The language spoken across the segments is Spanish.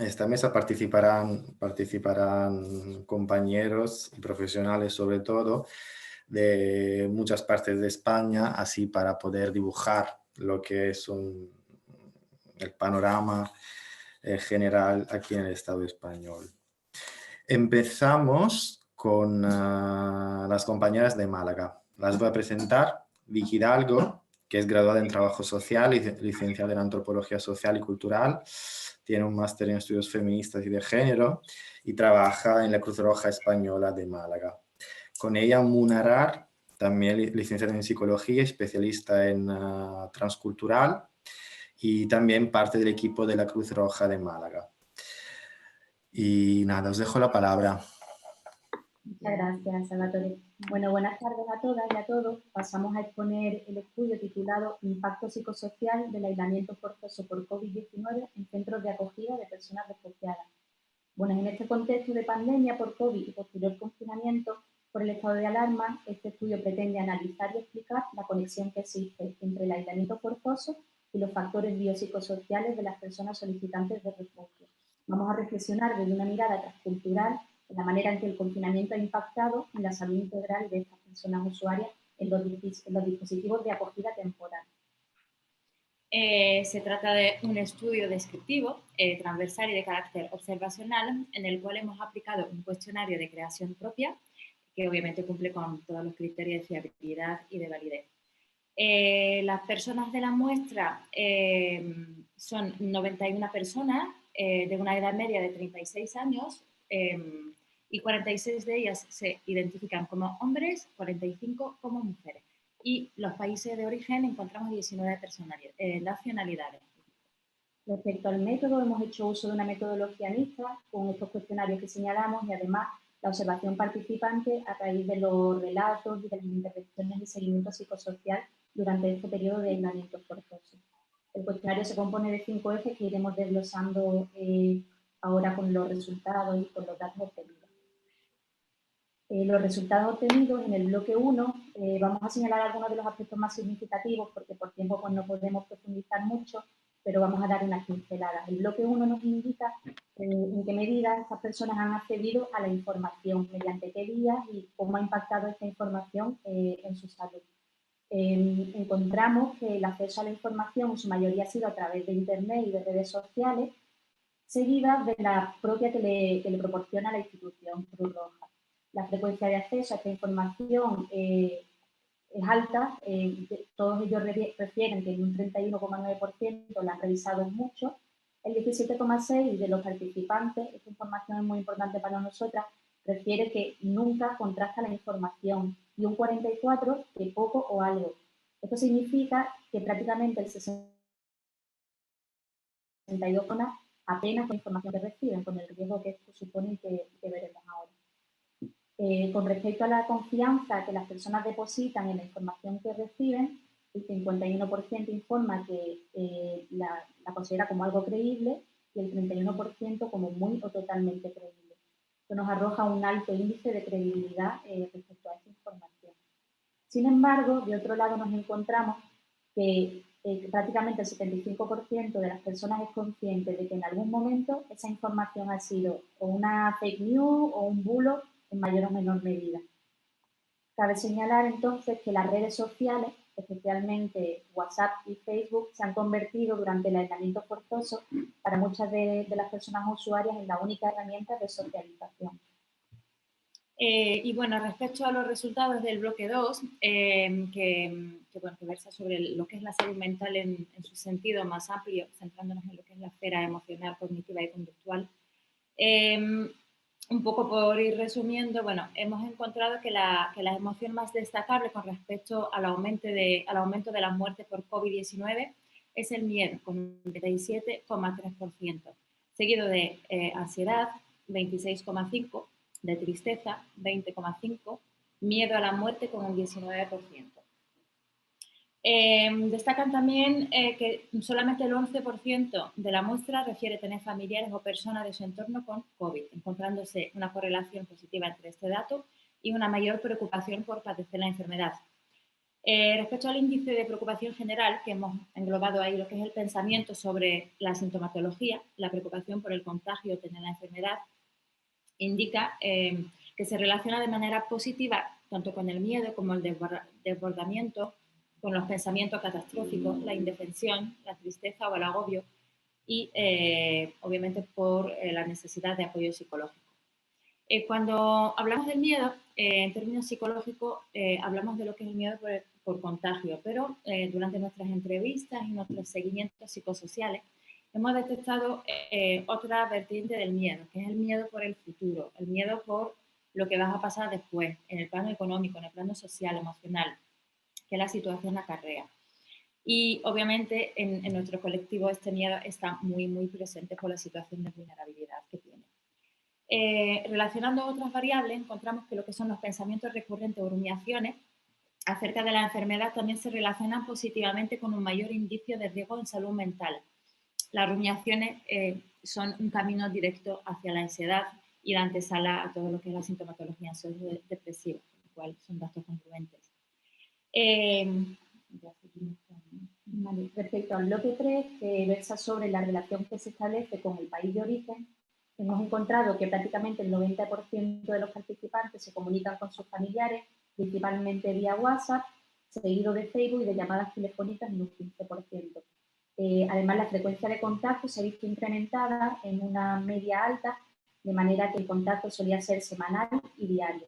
esta mesa participarán compañeros y profesionales, sobre todo, de muchas partes de España, así para poder dibujar lo que es el panorama general aquí en el Estado español. Empezamos con las compañeras de Málaga. Las voy a presentar. Vicky Hidalgo, que es graduada en Trabajo Social y licenciada en Antropología Social y Cultural. Tiene un máster en Estudios Feministas y de Género y trabaja en la Cruz Roja Española de Málaga. Con ella, Munarar, también licenciada en Psicología, especialista en transcultural y también parte del equipo de la Cruz Roja de Málaga. Y nada, os dejo la palabra. Muchas gracias, Salvatore. Bueno, buenas tardes a todas y a todos. Pasamos a exponer el estudio titulado Impacto psicosocial del aislamiento forzoso por COVID-19 en centros de acogida de personas refugiadas. Bueno, en este contexto de pandemia por COVID y posterior confinamiento por el estado de alarma, este estudio pretende analizar y explicar la conexión que existe entre el aislamiento forzoso y los factores biopsicosociales de las personas solicitantes de refugio. Vamos a reflexionar desde una mirada transcultural en la manera en que el confinamiento ha impactado en la salud integral de estas personas usuarias en los dispositivos de acogida temporal. Se trata de un estudio descriptivo, transversal y de carácter observacional, en el cual hemos aplicado un cuestionario de creación propia, que obviamente cumple con todos los criterios de fiabilidad y de validez. Las personas de la muestra son 91 personas de una edad media de 36 años y 46 de ellas se identifican como hombres, 45 como mujeres. Y los países de origen encontramos 19 nacionalidades. Respecto al método, hemos hecho uso de una metodología mixta con estos cuestionarios que señalamos y además la observación participante a raíz de los relatos y de las intervenciones de seguimiento psicosocial durante este periodo de aislamiento forzoso. El cuestionario se compone de 5 ejes que iremos desglosando ahora con los resultados y con los datos obtenidos. Los resultados obtenidos en el bloque 1, vamos a señalar algunos de los aspectos más significativos porque por tiempo pues, no podemos profundizar mucho, pero vamos a dar unas pinceladas. El bloque 1 nos indica en qué medida estas personas han accedido a la información, mediante qué vías y cómo ha impactado esta información en su salud. Encontramos que el acceso a la información en su mayoría ha sido a través de Internet y de redes sociales, seguidas de la propia que le proporciona la institución Cruz Roja. La frecuencia de acceso a esta información es alta, todos ellos refieren que en un 31,9% la han revisado mucho, el 17,6% de los participantes, esta información es muy importante para nosotras, refiere que nunca contrasta la información y un 44% que poco o algo. Esto significa que prácticamente el 62% apenas la información que reciben, con el riesgo que esto supone que veremos ahora. Con respecto a la confianza que las personas depositan en la información que reciben, el 51% informa que la considera como algo creíble y el 31% como muy o totalmente creíble. Esto nos arroja un alto índice de credibilidad respecto a esta información. Sin embargo, de otro lado nos encontramos que prácticamente el 75% de las personas es consciente de que en algún momento esa información ha sido o una fake news o un bulo en mayor o menor medida. Cabe señalar entonces que las redes sociales, especialmente WhatsApp y Facebook, se han convertido durante el aislamiento forzoso para muchas de las personas usuarias en la única herramienta de socialización. Y bueno, respecto a los resultados del bloque 2, que versa sobre lo que es la salud mental en su sentido más amplio, centrándonos en lo que es la esfera emocional, cognitiva y conductual, un poco por ir resumiendo, bueno, hemos encontrado que la emoción más destacable con respecto al aumento de las muertes por COVID-19 es el miedo, con un 37,3%, seguido de ansiedad, 26,5%, de tristeza, 20,5%, miedo a la muerte con un 19%. Destacan también que solamente el 11% de la muestra refiere tener familiares o personas de su entorno con COVID, encontrándose una correlación positiva entre este dato y una mayor preocupación por padecer la enfermedad. Respecto al índice de preocupación general, que hemos englobado ahí lo que es el pensamiento sobre la sintomatología, la preocupación por el contagio o tener la enfermedad, indica que se relaciona de manera positiva tanto con el miedo como el desbordamiento, con los pensamientos catastróficos, la indefensión, la tristeza o el agobio y obviamente por la necesidad de apoyo psicológico. Cuando hablamos del miedo, en términos psicológicos, hablamos de lo que es el miedo por contagio, pero durante nuestras entrevistas y nuestros seguimientos psicosociales hemos detectado otra vertiente del miedo, que es el miedo por el futuro, el miedo por lo que va a pasar después, en el plano económico, en el plano social, emocional, que la situación acarrea. Y obviamente en nuestro colectivo este miedo está muy, muy presente por la situación de vulnerabilidad que tiene. Relacionando otras variables, encontramos que lo que son los pensamientos recurrentes o rumiaciones acerca de la enfermedad también se relacionan positivamente con un mayor indicio de riesgo en salud mental. Las rumiaciones son un camino directo hacia la ansiedad y la antesala a todo lo que es la sintomatología ansioso-depresiva, con lo cual son datos congruentes. Vale, respecto al bloque 3, que versa sobre la relación que se establece con el país de origen, hemos encontrado que prácticamente el 90% de los participantes se comunican con sus familiares, principalmente vía WhatsApp, seguido de Facebook y de llamadas telefónicas en un 15%. Además, la frecuencia de contacto se ha visto incrementada en una media alta, de manera que el contacto solía ser semanal y diario.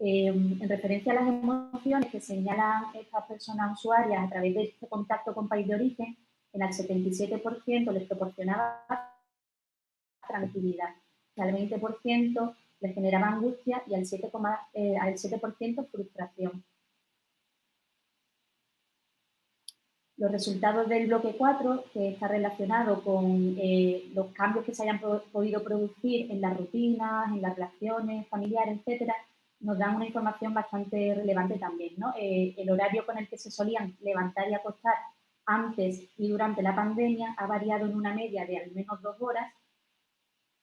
En referencia a las emociones que señalan estas personas usuarias a través de este contacto con país de origen, en el 77% les proporcionaba tranquilidad, al 20% les generaba angustia y al 7% frustración. Los resultados del bloque 4, que está relacionado con los cambios que se hayan podido producir en las rutinas, en las relaciones familiares, etcétera, nos dan una información bastante relevante también, ¿no? El horario con el que se solían levantar y acostar antes y durante la pandemia ha variado en una media de al menos 2 horas.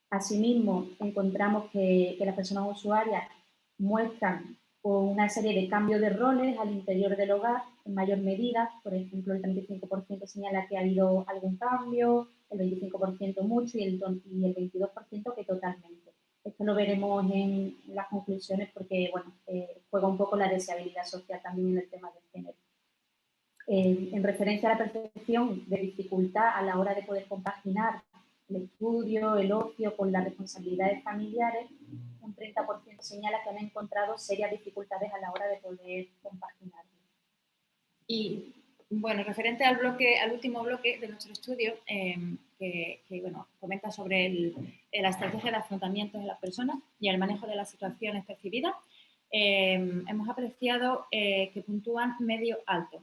Asimismo, encontramos que las personas usuarias muestran una serie de cambios de roles al interior del hogar en mayor medida. Por ejemplo, el 35% señala que ha habido algún cambio, el 25% mucho y el 22% que totalmente. Esto lo veremos en las conclusiones porque, bueno, juega un poco la deseabilidad social también en el tema del género. En referencia a la percepción de dificultad a la hora de poder compaginar el estudio, el ocio con las responsabilidades familiares, un 30% señala que han encontrado serias dificultades a la hora de poder compaginarlo. Y bueno, referente al último bloque de nuestro estudio, que bueno, comenta sobre la estrategia de afrontamiento de las personas y el manejo de las situaciones percibidas, hemos apreciado que puntúan medio alto,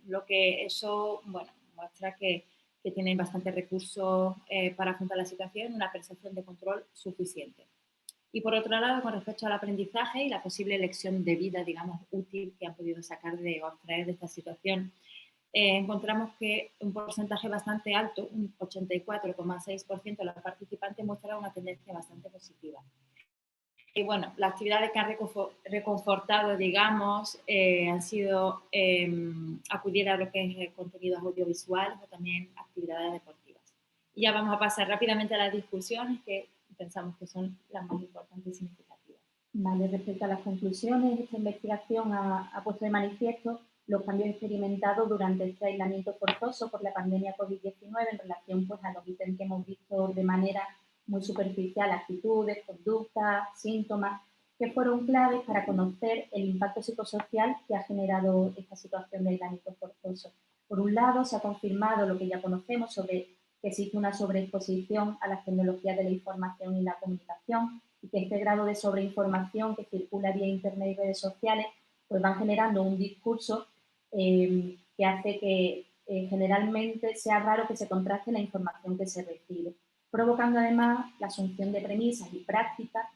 lo que eso, bueno, muestra que tienen bastantes recursos para afrontar la situación y una percepción de control suficiente. Y por otro lado, con respecto al aprendizaje y la posible lección de vida, digamos, útil que han podido sacar o extraer de esta situación, encontramos que un porcentaje bastante alto, un 84,6% de los participantes muestra una tendencia bastante positiva. Y bueno, las actividades que han reconfortado, digamos, han sido acudir a lo que es contenidos audiovisuales o también actividades deportivas. Y ya vamos a pasar rápidamente a las discusiones que pensamos que son las más importantes y significativas. Vale, respecto a las conclusiones, esta investigación ha puesto de manifiesto los cambios experimentados durante este aislamiento forzoso por la pandemia COVID-19 en relación pues, a los ítems que hemos visto de manera muy superficial, actitudes, conductas, síntomas, que fueron claves para conocer el impacto psicosocial que ha generado esta situación de aislamiento forzoso. Por un lado, se ha confirmado lo que ya conocemos sobre que existe una sobreexposición a las tecnologías de la información y la comunicación y que este grado de sobreinformación que circula vía Internet y redes sociales pues van generando un discurso que hace que generalmente sea raro que se contraste la información que se recibe, provocando además la asunción de premisas y prácticas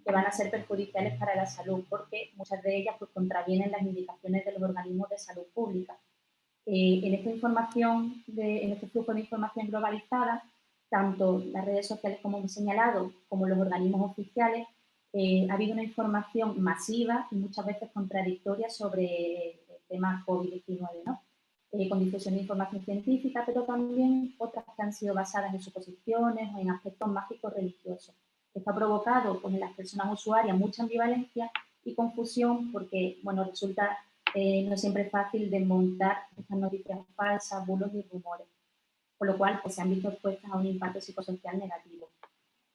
que van a ser perjudiciales para la salud, porque muchas de ellas pues, contravienen las indicaciones de los organismos de salud pública. En esta información, en este flujo de información globalizada, tanto las redes sociales como hemos señalado, como los organismos oficiales, Ha habido una información masiva y muchas veces contradictoria sobre el tema COVID-19, ¿no? Con difusión de información científica, pero también otras que han sido basadas en suposiciones o en aspectos mágicos religiosos. Esto ha provocado pues, en las personas usuarias mucha ambivalencia y confusión porque, bueno, resulta no siempre es fácil desmontar estas noticias falsas, bulos y rumores, por lo cual pues, se han visto expuestas a un impacto psicosocial negativo.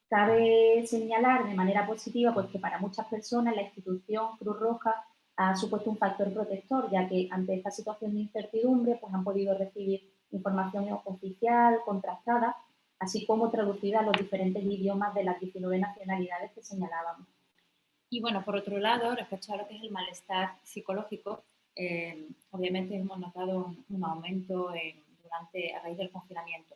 Cabe señalar de manera positiva pues, que para muchas personas la institución Cruz Roja ha supuesto un factor protector, ya que ante esta situación de incertidumbre pues, han podido recibir información oficial, contrastada, así como traducida a los diferentes idiomas de las 19 nacionalidades que señalábamos. Y bueno, por otro lado, respecto a lo que es el malestar psicológico, obviamente hemos notado un aumento a raíz del confinamiento.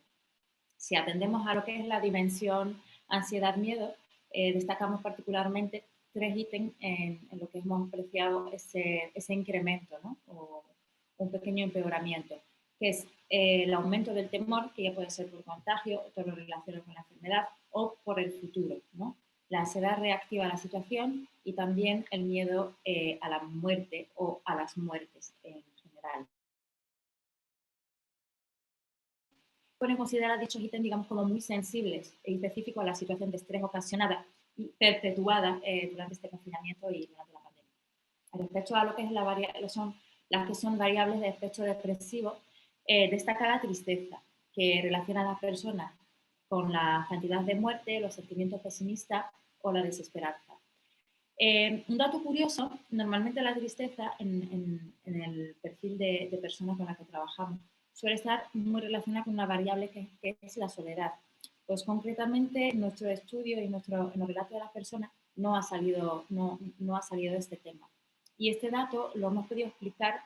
Si atendemos a lo que es la dimensión ansiedad-miedo, destacamos particularmente 3 ítems en lo que hemos apreciado ese incremento, ¿no? O un pequeño empeoramiento, que es el aumento del temor, que ya puede ser por contagio, todo lo relacionado con la enfermedad o por el futuro, ¿no? La ansiedad reactiva a la situación y también el miedo a la muerte o a las muertes en general. Pueden considerar dichos ítems, digamos, como muy sensibles y específicos a la situación de estrés ocasionada y perpetuada durante este confinamiento y durante la pandemia. Respecto a lo que es son las que son variables de aspecto depresivo, destaca la tristeza, que relaciona a las personas con la cantidad de muerte, los sentimientos pesimistas o la desesperanza. Un dato curioso, normalmente la tristeza en el perfil de personas con las que trabajamos suele estar muy relacionada con una variable que es la soledad. Pues concretamente nuestro estudio y en los relatos de las personas no ha salido este tema. Y este dato lo hemos podido explicar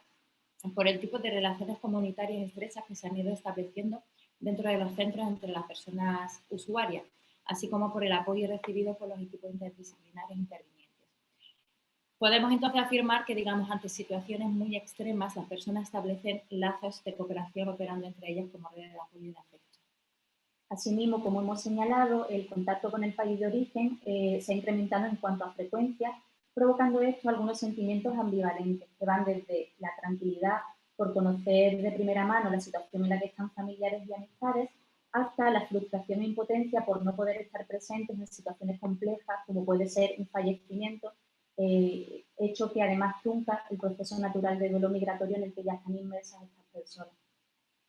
por el tipo de relaciones comunitarias estrechas que se han ido estableciendo dentro de los centros entre las personas usuarias, así como por el apoyo recibido por los equipos interdisciplinarios intervinientes. Podemos entonces afirmar que, digamos, ante situaciones muy extremas, las personas establecen lazos de cooperación operando entre ellas como red de apoyo y de afecto. Asimismo, como hemos señalado, el contacto con el país de origen se ha incrementado en cuanto a frecuencia, provocando esto algunos sentimientos ambivalentes que van desde la tranquilidad por conocer de primera mano la situación en la que están familiares y amistades, hasta la frustración e impotencia por no poder estar presentes en situaciones complejas, como puede ser un fallecimiento, hecho que además trunca el proceso natural de duelo migratorio en el que ya están inmersas estas personas.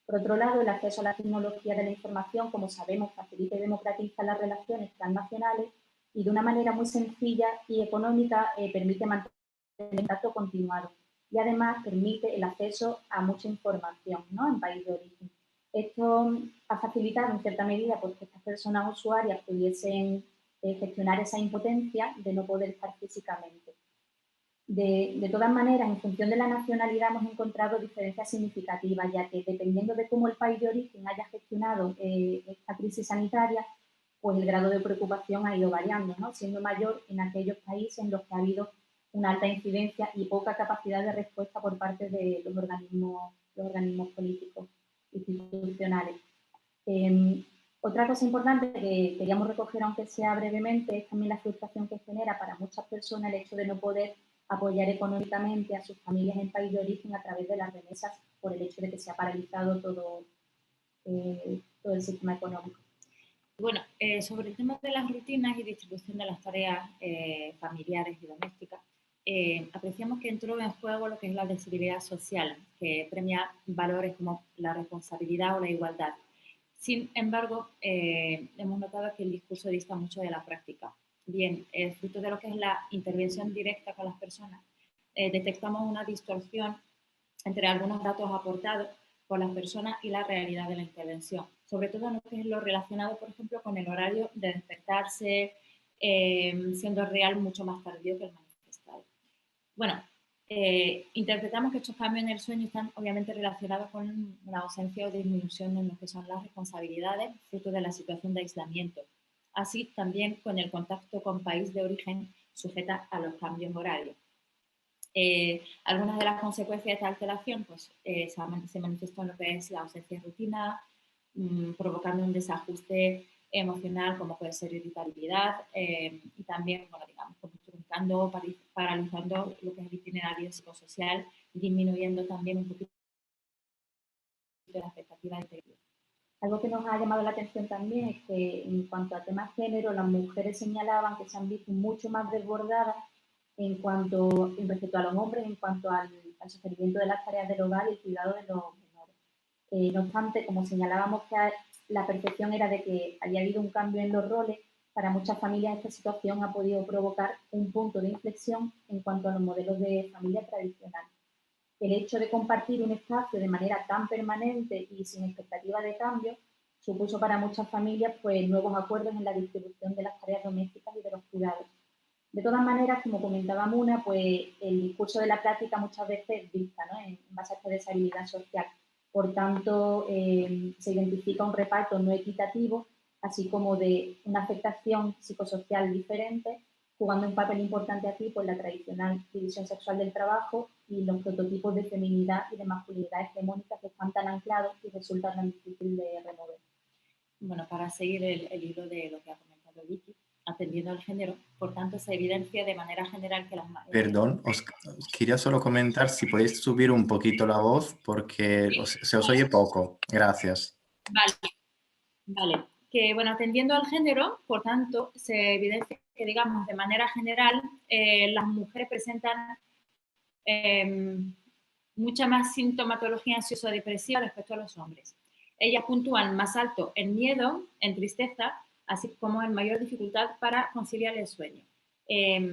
Por otro lado, el acceso a la tecnología de la información, como sabemos, facilita y democratiza las relaciones transnacionales y de una manera muy sencilla y económica permite mantener el contacto continuado y además permite el acceso a mucha información, ¿no?, en país de origen. Esto ha facilitado en cierta medida pues, que estas personas usuarias pudiesen gestionar esa impotencia de no poder estar físicamente. De todas maneras, en función de la nacionalidad hemos encontrado diferencias significativas, ya que dependiendo de cómo el país de origen haya gestionado esta crisis sanitaria, pues el grado de preocupación ha ido variando, ¿no?, siendo mayor en aquellos países en los que ha habido una alta incidencia y poca capacidad de respuesta por parte de los organismos políticos institucionales. Otra cosa importante que queríamos recoger, aunque sea brevemente, es también la frustración que genera para muchas personas el hecho de no poder apoyar económicamente a sus familias en país de origen a través de las remesas por el hecho de que se ha paralizado todo el sistema económico. Bueno, sobre el tema de las rutinas y distribución de las tareas familiares y domésticas, apreciamos que entró en juego lo que es la sensibilidad social, que premia valores como la responsabilidad o la igualdad. Sin embargo, hemos notado que el discurso dista mucho de la práctica. Bien, fruto de lo que es la intervención directa con las personas, detectamos una distorsión entre algunos datos aportados por las personas y la realidad de la intervención, sobre todo en lo que es lo relacionado, por ejemplo, con el horario de despertarse, siendo real mucho más tardío que el manifestado. Bueno, interpretamos que estos cambios en el sueño están obviamente relacionados con una ausencia o disminución en lo que son las responsabilidades, fruto de la situación de aislamiento, así también con el contacto con país de origen sujeta a los cambios horarios. Algunas de las consecuencias de esta alteración pues, se manifestó en lo que es la ausencia de rutina, provocando un desajuste emocional, como puede ser irritabilidad, y también, bueno, digamos, como truncando, paralizando lo que es el itinerario psicosocial, disminuyendo también un poquito la expectativa de integridad. Algo que nos ha llamado la atención también es que en cuanto a temas género, las mujeres señalaban que se han visto mucho más desbordadas respecto a los hombres en cuanto al sostenimiento de las tareas del hogar y el cuidado de los menores. No obstante, como señalábamos que la percepción era de que había habido un cambio en los roles, para muchas familias esta situación ha podido provocar un punto de inflexión en cuanto a los modelos de familia tradicional. El hecho de compartir un espacio de manera tan permanente y sin expectativa de cambio supuso para muchas familias pues, nuevos acuerdos en la distribución de las tareas domésticas y de los cuidados. De todas maneras, como comentaba Muna, pues el discurso de la práctica muchas veces dicta, ¿no?, en base a esta deshabilidad social. Por tanto, se identifica un reparto no equitativo, así como de una afectación psicosocial diferente, jugando un papel importante aquí pues, la tradicional división sexual del trabajo y los prototipos de feminidad y de masculinidad hegemónica que están tan anclados y resultan tan difícil de remover. Bueno, para seguir el hilo de lo que ha comentado Vicky, atendiendo al género, por tanto, se evidencia de manera general que las... Perdón, os quería solo comentar si podéis subir un poquito la voz porque se os oye poco. Gracias. Vale. Que, bueno, atendiendo al género, por tanto, se evidencia que, digamos, de manera general, las mujeres presentan mucha más sintomatología ansioso-depresiva respecto a los hombres. Ellas puntúan más alto en miedo, en tristeza, así como en mayor dificultad para conciliar el sueño.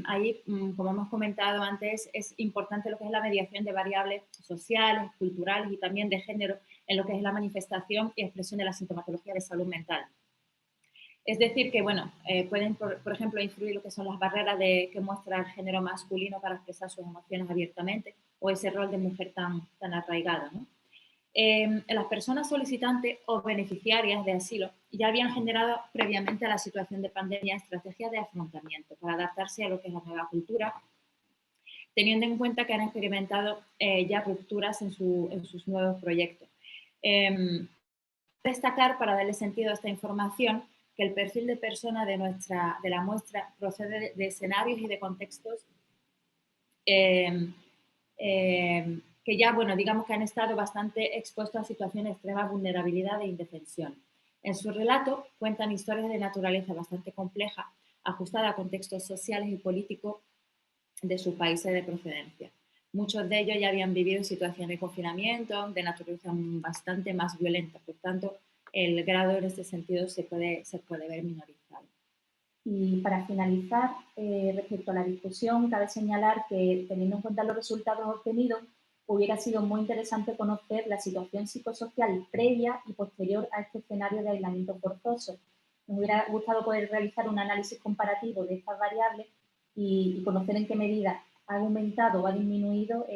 Ahí, como hemos comentado antes, es importante lo que es la mediación de variables sociales, culturales y también de género en lo que es la manifestación y expresión de la sintomatología de salud mental. Es decir, que bueno, pueden, por ejemplo, influir lo que son las barreras que muestra el género masculino para expresar sus emociones abiertamente o ese rol de mujer tan arraigado, ¿no? Las personas solicitantes o beneficiarias de asilo ya habían generado previamente a la situación de pandemia estrategias de afrontamiento para adaptarse a lo que es la nueva cultura, teniendo en cuenta que han experimentado ya rupturas en sus nuevos proyectos. Destacar, para darle sentido a esta información, que el perfil de persona de la muestra procede de escenarios y de contextos que ya, bueno, digamos que han estado bastante expuestos a situaciones de extrema vulnerabilidad e indefensión. En su relato cuentan historias de naturaleza bastante compleja, ajustada a contextos sociales y políticos de sus países de procedencia. Muchos de ellos ya habían vivido situaciones de confinamiento de naturaleza bastante más violenta, por tanto, el grado en este sentido se puede ver minorizado. Y para finalizar, respecto a la discusión, cabe señalar que, teniendo en cuenta los resultados obtenidos, hubiera sido muy interesante conocer la situación psicosocial previa y posterior a este escenario de aislamiento forzoso. Nos hubiera gustado poder realizar un análisis comparativo de estas variables y conocer en qué medida ha aumentado o ha disminuido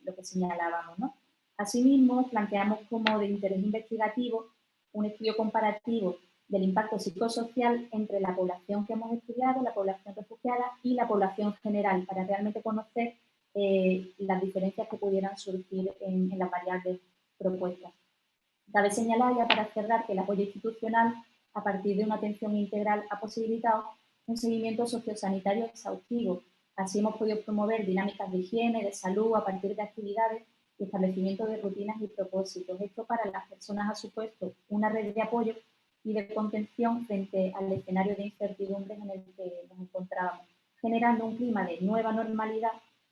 lo que señalábamos, ¿no? Asimismo, planteamos como de interés investigativo un estudio comparativo del impacto psicosocial entre la población que hemos estudiado, la población refugiada y la población general, para realmente conocer las diferencias que pudieran surgir en las variables propuestas. Cabe señalar, ya para cerrar, que el apoyo institucional, a partir de una atención integral, ha posibilitado un seguimiento sociosanitario exhaustivo. Así hemos podido promover dinámicas de higiene, de salud, a partir de actividades y establecimiento de rutinas y propósitos. Esto para las personas ha supuesto una red de apoyo y de contención frente al escenario de incertidumbre en el que nos encontrábamos, generando un clima de nueva normalidad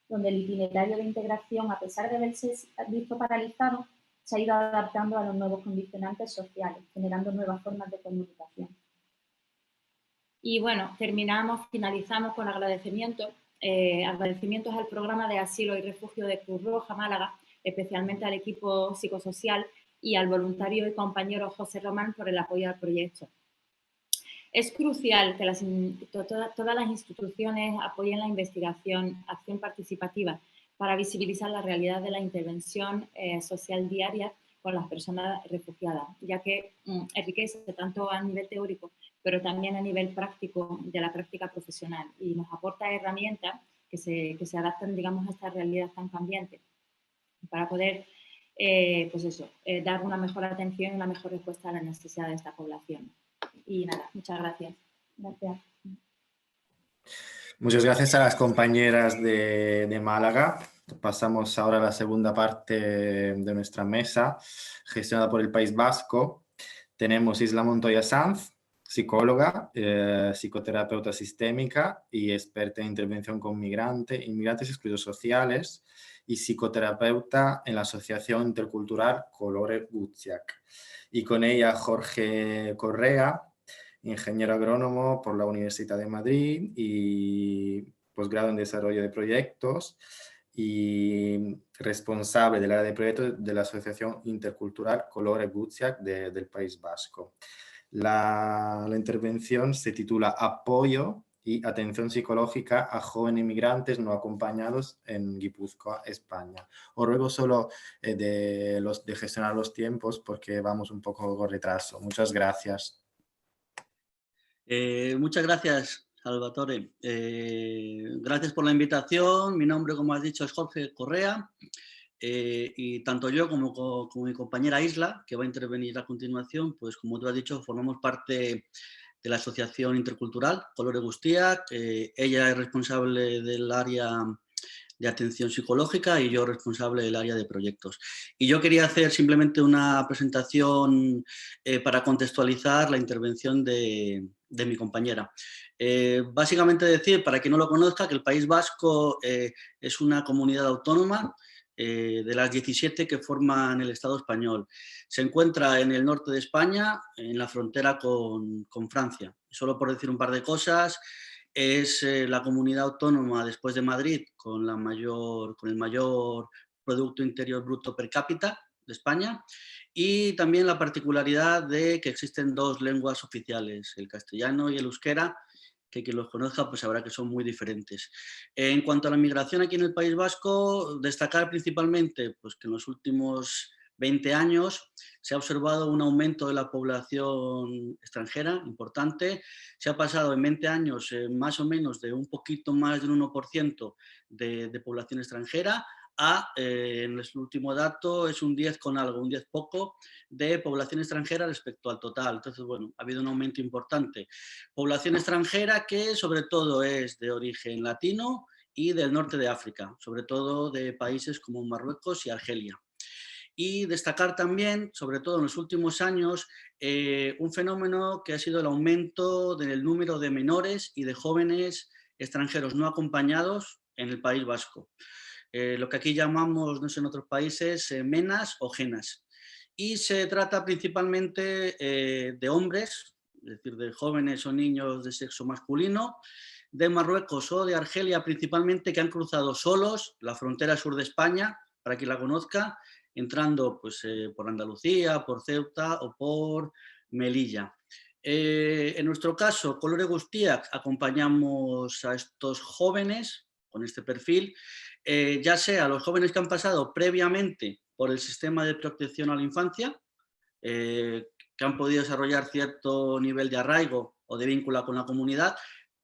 donde el itinerario de integración, a pesar de haberse visto paralizado, se ha ido adaptando a los nuevos condicionantes sociales, generando nuevas formas de comunicación. Y bueno, finalizamos con agradecimientos al programa de asilo y refugio de Cruz Roja Málaga, especialmente al equipo psicosocial y al voluntario y compañero José Román por el apoyo al proyecto. Es crucial que todas las instituciones apoyen la investigación, acción participativa, para visibilizar la realidad de la intervención social diaria con las personas refugiadas, ya que enriquece tanto a nivel teórico, pero también a nivel práctico de la práctica profesional y nos aporta herramientas que se adaptan, digamos, a esta realidad tan cambiante para poder dar una mejor atención y una mejor respuesta a la necesidad de esta población. Y nada, muchas gracias. Gracias. Muchas gracias a las compañeras de Málaga. Pasamos ahora a la segunda parte de nuestra mesa, gestionada por el País Vasco. Tenemos Isla Montoya Sanz, psicóloga, psicoterapeuta sistémica y experta en intervención con inmigrantes excluidos sociales y psicoterapeuta en la Asociación Intercultural Colore Gutziak. Y con ella Jorge Correa, ingeniero agrónomo por la Universidad de Madrid y posgrado en desarrollo de proyectos y responsable del área de proyectos de la Asociación Intercultural Colore Gutziak del País Vasco. La intervención se titula Apoyo y atención psicológica a jóvenes inmigrantes no acompañados en Guipúzcoa, España. Os ruego solo de gestionar los tiempos porque vamos un poco con retraso. Muchas gracias. Muchas gracias, Salvatore. Gracias por la invitación. Mi nombre, como has dicho, es Jorge Correa. Y tanto yo como mi compañera Isla, que va a intervenir a continuación, pues como tú has dicho, formamos parte de la Asociación Intercultural Colore Gutziak. Ella es responsable del área de atención psicológica y yo responsable del área de proyectos. Y yo quería hacer simplemente una presentación para contextualizar la intervención de mi compañera. Básicamente decir, para quien no lo conozca, que el País Vasco es una comunidad autónoma de las 17 que forman el Estado español. Se encuentra en el norte de España, en la frontera con Francia. Solo por decir un par de cosas, es la comunidad autónoma después de Madrid con el mayor Producto Interior Bruto per cápita de España, y también la particularidad de que existen dos lenguas oficiales, el castellano y el euskera, que quien los conozca pues sabrá que son muy diferentes. En cuanto a la migración aquí en el País Vasco, destacar principalmente pues, que en los últimos 20 años se ha observado un aumento de la población extranjera importante. Se ha pasado en 20 años más o menos de un poquito más del 1% de población extranjera a, en el último dato, es un 10 con algo, un 10 poco de población extranjera respecto al total. Entonces, bueno, ha habido un aumento importante. Población extranjera que sobre todo es de origen latino y del norte de África, sobre todo de países como Marruecos y Argelia. Y destacar también, sobre todo en los últimos años, un fenómeno que ha sido el aumento del número de menores y de jóvenes extranjeros no acompañados en el País Vasco. Lo que aquí llamamos, no sé, en otros países, menas o genas. Y se trata principalmente de hombres, es decir, de jóvenes o niños de sexo masculino, de Marruecos o de Argelia principalmente, que han cruzado solos la frontera sur de España, para quien la conozca, entrando pues, por Andalucía, por Ceuta o por Melilla. En nuestro caso, Colore Gutziak, acompañamos a estos jóvenes con este perfil, ya sea los jóvenes que han pasado previamente por el sistema de protección a la infancia, que han podido desarrollar cierto nivel de arraigo o de vínculo con la comunidad,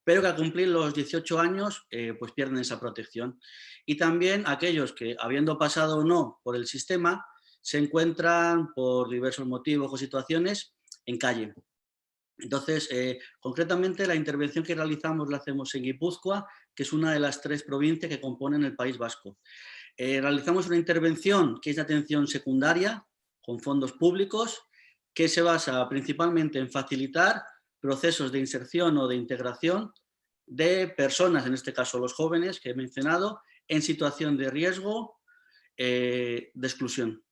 pero que al cumplir los 18 años pues pierden esa protección. Y también aquellos que, habiendo pasado o no por el sistema, se encuentran por diversos motivos o situaciones en calle. Entonces, concretamente la intervención que realizamos la hacemos en Guipúzcoa, que es una de las 3 provincias que componen el País Vasco. Realizamos una intervención que es de atención secundaria, con fondos públicos, que se basa principalmente en facilitar procesos de inserción o de integración de personas, en este caso los jóvenes que he mencionado, en situación de riesgo de exclusión.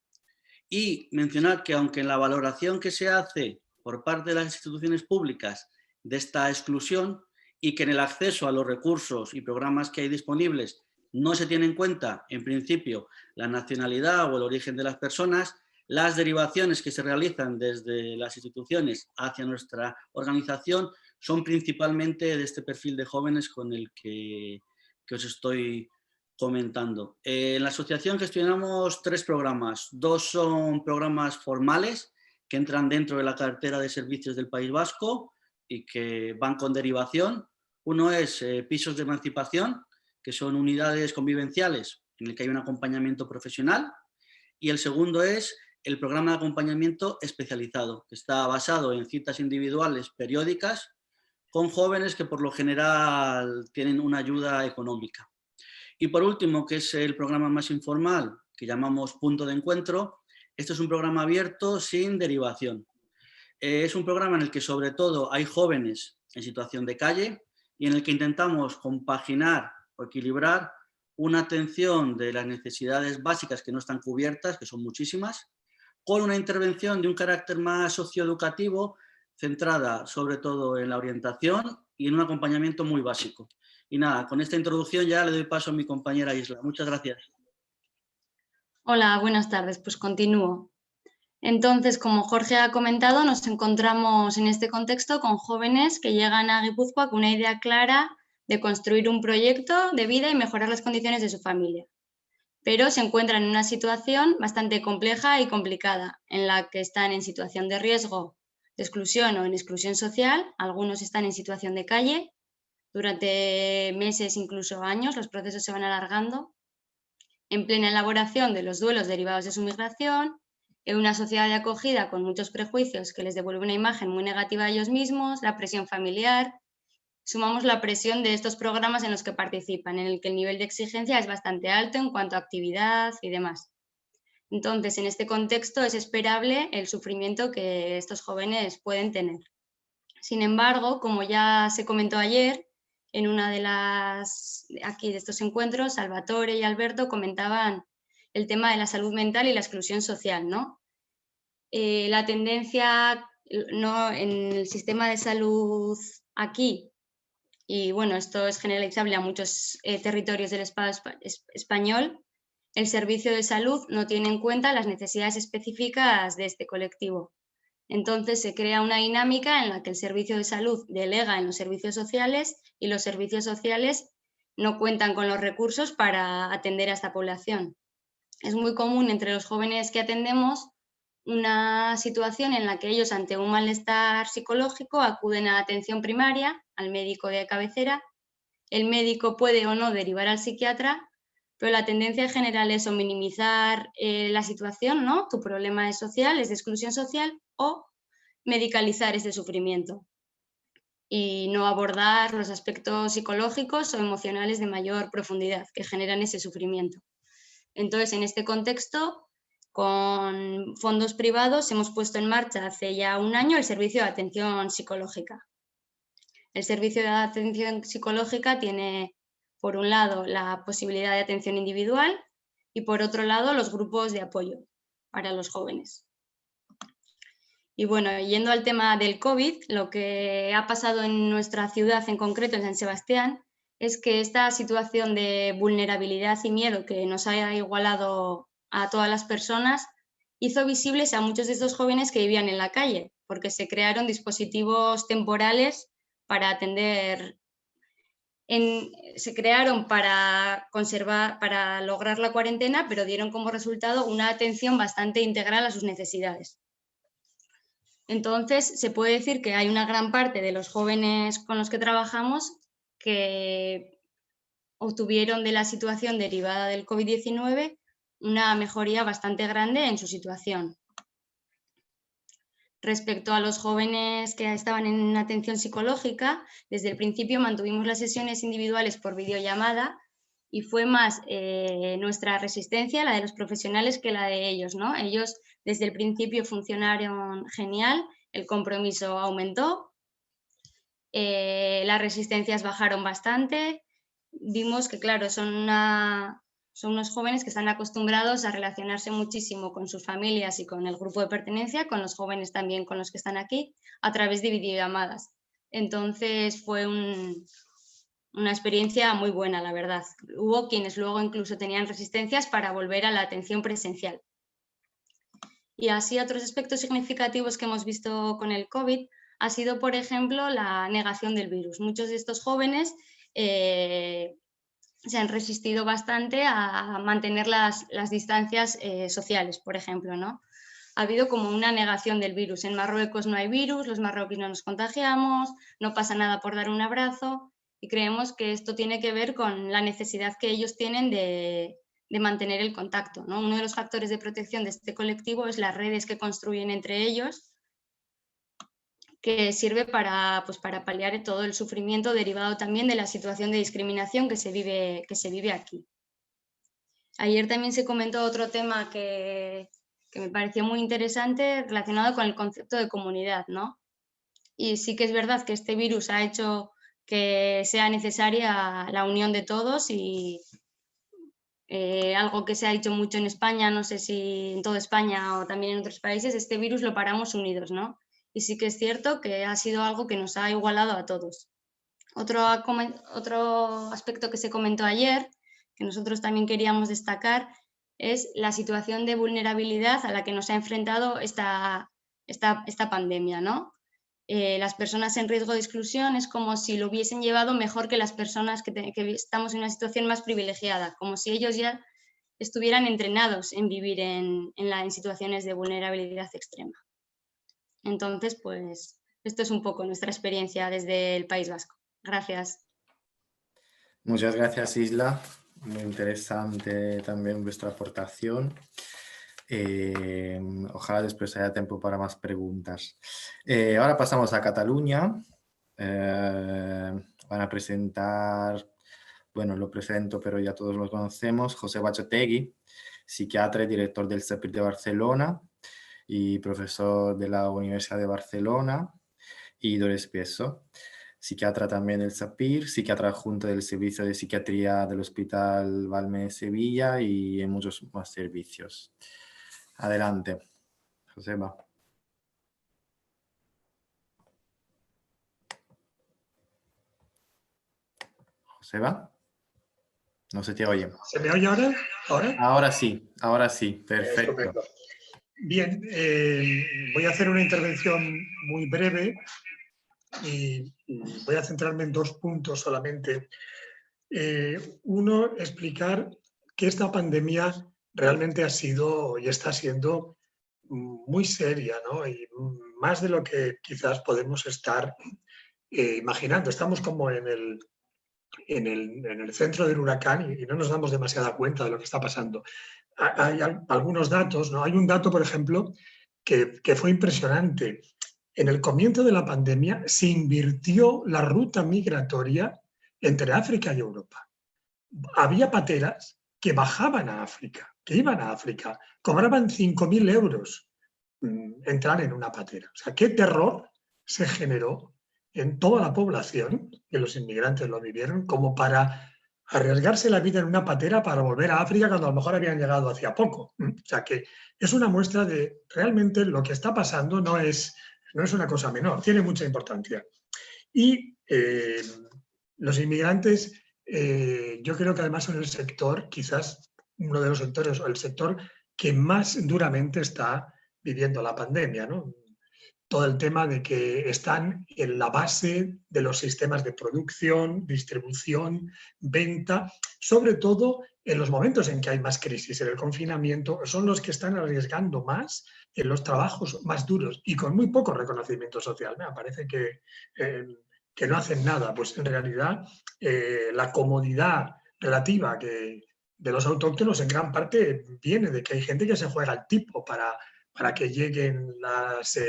Y mencionar que aunque en la valoración que se hace por parte de las instituciones públicas de esta exclusión y que en el acceso a los recursos y programas que hay disponibles no se tiene en cuenta, en principio, la nacionalidad o el origen de las personas, las derivaciones que se realizan desde las instituciones hacia nuestra organización son principalmente de este perfil de jóvenes con el que os estoy comentando. En la asociación gestionamos 3 programas. 2 son programas formales que entran dentro de la cartera de servicios del País Vasco y que van con derivación. Uno es pisos de emancipación, que son unidades convivenciales en el que hay un acompañamiento profesional. Y el segundo es el programa de acompañamiento especializado, que está basado en citas individuales periódicas con jóvenes que por lo general tienen una ayuda económica. Y por último, que es el programa más informal, que llamamos Punto de Encuentro, esto es un programa abierto sin derivación. Es un programa en el que sobre todo hay jóvenes en situación de calle y en el que intentamos compaginar o equilibrar una atención de las necesidades básicas que no están cubiertas, que son muchísimas, con una intervención de un carácter más socioeducativo, centrada sobre todo en la orientación y en un acompañamiento muy básico. Y nada, con esta introducción ya le doy paso a mi compañera Isla. Muchas gracias. Hola, buenas tardes. Pues continúo. Entonces, como Jorge ha comentado, nos encontramos en este contexto con jóvenes que llegan a Guipúzcoa con una idea clara de construir un proyecto de vida y mejorar las condiciones de su familia. Pero se encuentran en una situación bastante compleja y complicada, en la que están en situación de riesgo de exclusión o en exclusión social. Algunos están en situación de calle. Durante meses, incluso años, los procesos se van alargando. En plena elaboración de los duelos derivados de su migración, en una sociedad de acogida con muchos prejuicios que les devuelve una imagen muy negativa a ellos mismos, la presión familiar. Sumamos la presión de estos programas en los que participan, en el que el nivel de exigencia es bastante alto en cuanto a actividad y demás. Entonces, en este contexto es esperable el sufrimiento que estos jóvenes pueden tener. Sin embargo, como ya se comentó ayer, en una de estos encuentros, Salvatore y Alberto comentaban el tema de la salud mental y la exclusión social, ¿no? La tendencia en el sistema de salud aquí, y bueno, esto es generalizable a muchos territorios del Estado español, el servicio de salud no tiene en cuenta las necesidades específicas de este colectivo. Entonces se crea una dinámica en la que el servicio de salud delega en los servicios sociales y los servicios sociales no cuentan con los recursos para atender a esta población. Es muy común entre los jóvenes que atendemos una situación en la que ellos, ante un malestar psicológico, acuden a la atención primaria, al médico de cabecera. El médico puede o no derivar al psiquiatra, pero la tendencia general es o minimizar la situación, ¿no? Tu problema es social, es de exclusión social, o medicalizar este sufrimiento y no abordar los aspectos psicológicos o emocionales de mayor profundidad que generan ese sufrimiento. Entonces, en este contexto, con fondos privados hemos puesto en marcha hace ya un año el servicio de atención psicológica. El servicio de atención psicológica tiene, por un lado, la posibilidad de atención individual y, por otro lado, los grupos de apoyo para los jóvenes. Y bueno, yendo al tema del COVID, lo que ha pasado en nuestra ciudad, en concreto en San Sebastián, es que esta situación de vulnerabilidad y miedo que nos ha igualado a todas las personas hizo visibles a muchos de estos jóvenes que vivían en la calle, porque se crearon dispositivos temporales para atender, se crearon para lograr la cuarentena, pero dieron como resultado una atención bastante integral a sus necesidades. Entonces, se puede decir que hay una gran parte de los jóvenes con los que trabajamos que obtuvieron de la situación derivada del COVID-19 una mejoría bastante grande en su situación. Respecto a los jóvenes que estaban en atención psicológica, desde el principio mantuvimos las sesiones individuales por videollamada y fue más nuestra resistencia, la de los profesionales, que la de ellos, ¿no? Ellos desde el principio funcionaron genial, el compromiso aumentó, las resistencias bajaron bastante. Vimos que, claro, son unos jóvenes que están acostumbrados a relacionarse muchísimo con sus familias y con el grupo de pertenencia, con los jóvenes también con los que están aquí, a través de videollamadas. Entonces fue una experiencia muy buena, la verdad. Hubo quienes luego incluso tenían resistencias para volver a la atención presencial. Y así, otros aspectos significativos que hemos visto con el COVID ha sido, por ejemplo, la negación del virus. Muchos de estos jóvenes se han resistido bastante a mantener las distancias sociales, por ejemplo, ¿no? Ha habido como una negación del virus. En Marruecos no hay virus, los marroquíes no nos contagiamos, no pasa nada por dar un abrazo, y creemos que esto tiene que ver con la necesidad que ellos tienen de mantener el contacto, ¿no? Uno de los factores de protección de este colectivo es las redes que construyen entre ellos, que sirve para paliar todo el sufrimiento derivado también de la situación de discriminación que se vive aquí. Ayer también se comentó otro tema que me pareció muy interesante relacionado con el concepto de comunidad, ¿no? Y sí que es verdad que este virus ha hecho que sea necesaria la unión de todos y algo que se ha dicho mucho en España, no sé si en toda España o también en otros países, este virus lo paramos unidos, ¿no? Y sí que es cierto que ha sido algo que nos ha igualado a todos. Otro aspecto que se comentó ayer, que nosotros también queríamos destacar, es la situación de vulnerabilidad a la que nos ha enfrentado esta pandemia, ¿no? Las personas en riesgo de exclusión es como si lo hubiesen llevado mejor que las personas que estamos en una situación más privilegiada, como si ellos ya estuvieran entrenados en vivir en situaciones de vulnerabilidad extrema. Entonces, pues, esto es un poco nuestra experiencia desde el País Vasco. Gracias. Muchas gracias, Isla. Muy interesante también vuestra aportación. Ojalá después haya tiempo para más preguntas. Ahora pasamos a Cataluña. Van a presentar, bueno, lo presento, pero ya todos lo conocemos, José Bachotegui, psiquiatra y director del CEPIR de Barcelona y profesor de la Universidad de Barcelona, y Dolores Pieso, psiquiatra también del CEPIR, psiquiatra adjunto del Servicio de Psiquiatría del Hospital Valme de Sevilla y en muchos más servicios. Adelante, Joseba. ¿Joseba? No se te oye. ¿Se me oye ahora? Ahora sí, perfecto. Estupendo. Bien, voy a hacer una intervención muy breve y voy a centrarme en 2 puntos solamente. Uno, explicar que esta pandemia realmente ha sido y está siendo muy seria, ¿no? Y más de lo que quizás podemos estar imaginando. Estamos como en el centro del huracán y no nos damos demasiada cuenta de lo que está pasando. Hay algunos datos, ¿no? Hay un dato, por ejemplo, que fue impresionante. En el comienzo de la pandemia se invirtió la ruta migratoria entre África y Europa. Había pateras que bajaban a África, que iban a África, cobraban 5.000 euros entrar en una patera. O sea, qué terror se generó en toda la población, que los inmigrantes lo vivieron, como para arriesgarse la vida en una patera para volver a África cuando a lo mejor habían llegado hacía poco. O sea que es una muestra de realmente lo que está pasando no es una cosa menor, tiene mucha importancia. Y los inmigrantes, yo creo que además son el sector, quizás uno de los sectores, o el sector que más duramente está viviendo la pandemia, ¿no? Todo el tema de que están en la base de los sistemas de producción, distribución, venta, sobre todo en los momentos en que hay más crisis, en el confinamiento, son los que están arriesgando más en los trabajos más duros y con muy poco reconocimiento social. Me parece que no hacen nada, pues en realidad la comodidad relativa de los autóctonos en gran parte viene de que hay gente que se juega el tipo para que lleguen las,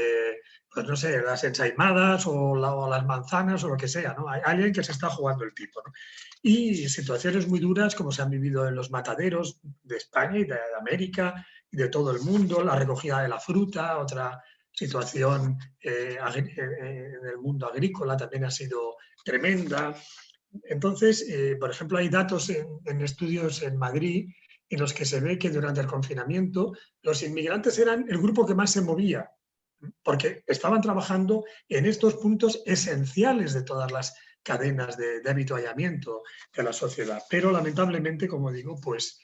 pues no sé, las ensaimadas o las manzanas o lo que sea, ¿no? Hay alguien que se está jugando el tipo, ¿no? Y situaciones muy duras como se han vivido en los mataderos de España y de América y de todo el mundo, la recogida de la fruta, otra situación en el mundo agrícola también ha sido tremenda. Entonces, por ejemplo, hay datos en estudios en Madrid en los que se ve que durante el confinamiento los inmigrantes eran el grupo que más se movía, porque estaban trabajando en estos puntos esenciales de todas las cadenas de avituallamiento de la sociedad. Pero lamentablemente, como digo, pues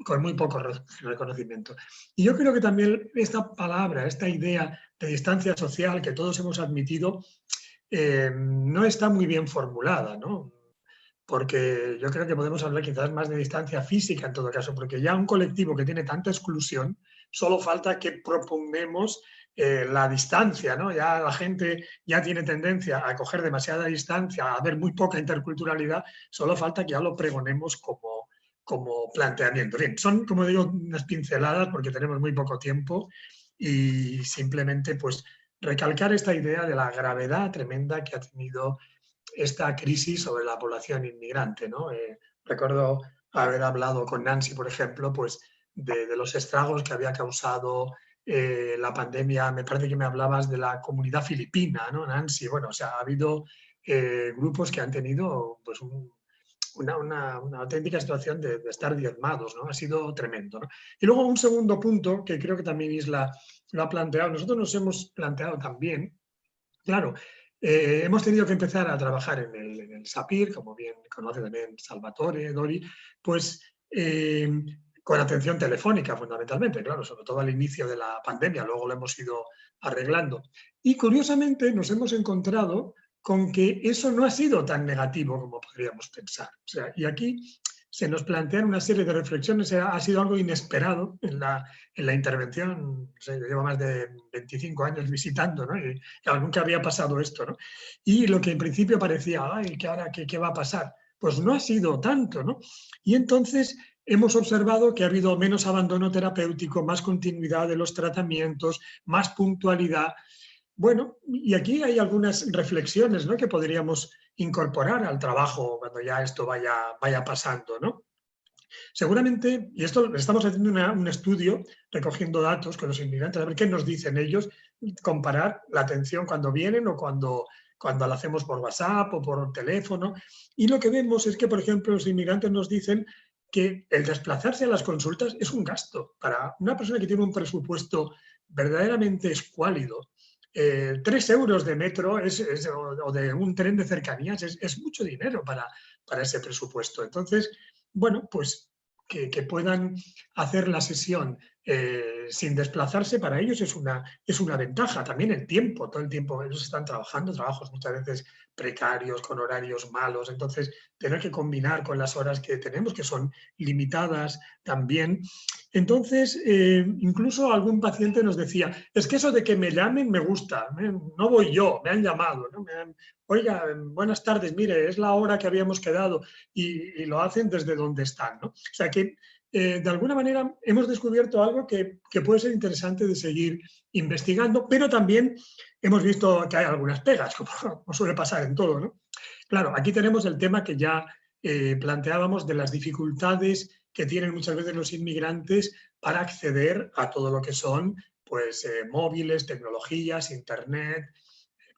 con muy poco reconocimiento. Y yo creo que también esta palabra, esta idea de distancia social que todos hemos admitido, no está muy bien formulada, ¿no? Porque yo creo que podemos hablar quizás más de distancia física en todo caso, porque ya un colectivo que tiene tanta exclusión, solo falta que proponemos la distancia, ¿no? Ya la gente ya tiene tendencia a coger demasiada distancia, a haber muy poca interculturalidad, solo falta que ya lo pregonemos como planteamiento. Bien, son, como digo, unas pinceladas porque tenemos muy poco tiempo y simplemente pues recalcar esta idea de la gravedad tremenda que ha tenido esta crisis sobre la población inmigrante, ¿no? Recuerdo haber hablado con Nancy, por ejemplo, pues de los estragos que había causado la pandemia. Me parece que me hablabas de la comunidad filipina, ¿no, Nancy? Bueno, o sea, ha habido grupos que han tenido pues una auténtica situación de estar diezmados, ¿no? Ha sido tremendo, ¿no? Y luego un segundo punto que creo que también Isla lo ha planteado. Nosotros nos hemos planteado también, claro, hemos tenido que empezar a trabajar en el SAPIR, como bien conoce también Salvatore, Dori, pues con atención telefónica fundamentalmente, claro, sobre todo al inicio de la pandemia, luego lo hemos ido arreglando. Y curiosamente nos hemos encontrado con que eso no ha sido tan negativo como podríamos pensar. O sea, y aquí se nos plantean una serie de reflexiones, ha sido algo inesperado en la intervención. No sé, yo llevo más de 25 años visitando, ¿no? Y claro, nunca había pasado esto, ¿no? Y lo que en principio parecía, ay, ¿qué ahora qué va a pasar? Pues no ha sido tanto, ¿no? Y entonces hemos observado que ha habido menos abandono terapéutico, más continuidad de los tratamientos, más puntualidad. Bueno, y aquí hay algunas reflexiones, ¿no?, que podríamos incorporar al trabajo cuando ya esto vaya pasando, ¿no? Seguramente, y esto estamos haciendo un estudio recogiendo datos con los inmigrantes, a ver qué nos dicen ellos, comparar la atención cuando vienen o cuando la hacemos por WhatsApp o por teléfono. Y lo que vemos es que, por ejemplo, los inmigrantes nos dicen que el desplazarse a las consultas es un gasto. Para una persona que tiene un presupuesto verdaderamente escuálido, 3 euros de metro o de un tren de cercanías es mucho dinero para ese presupuesto. Entonces, bueno, pues que puedan hacer la sesión sin desplazarse, para ellos es una ventaja. También el tiempo, todo el tiempo ellos están trabajando, trabajos muchas veces precarios, con horarios malos, entonces tener que combinar con las horas que tenemos, que son limitadas también. Entonces, incluso algún paciente nos decía, es que eso de que me llamen me gusta, no voy yo, me han llamado, ¿no? Oiga, buenas tardes, mire, es la hora que habíamos quedado, y lo hacen desde donde están, ¿no? O sea que, de alguna manera, hemos descubierto algo que puede ser interesante de seguir investigando, pero también hemos visto que hay algunas pegas, como suele pasar en todo, ¿no? Claro, aquí tenemos el tema que ya planteábamos de las dificultades que tienen muchas veces los inmigrantes para acceder a todo lo que son pues, móviles, tecnologías, internet.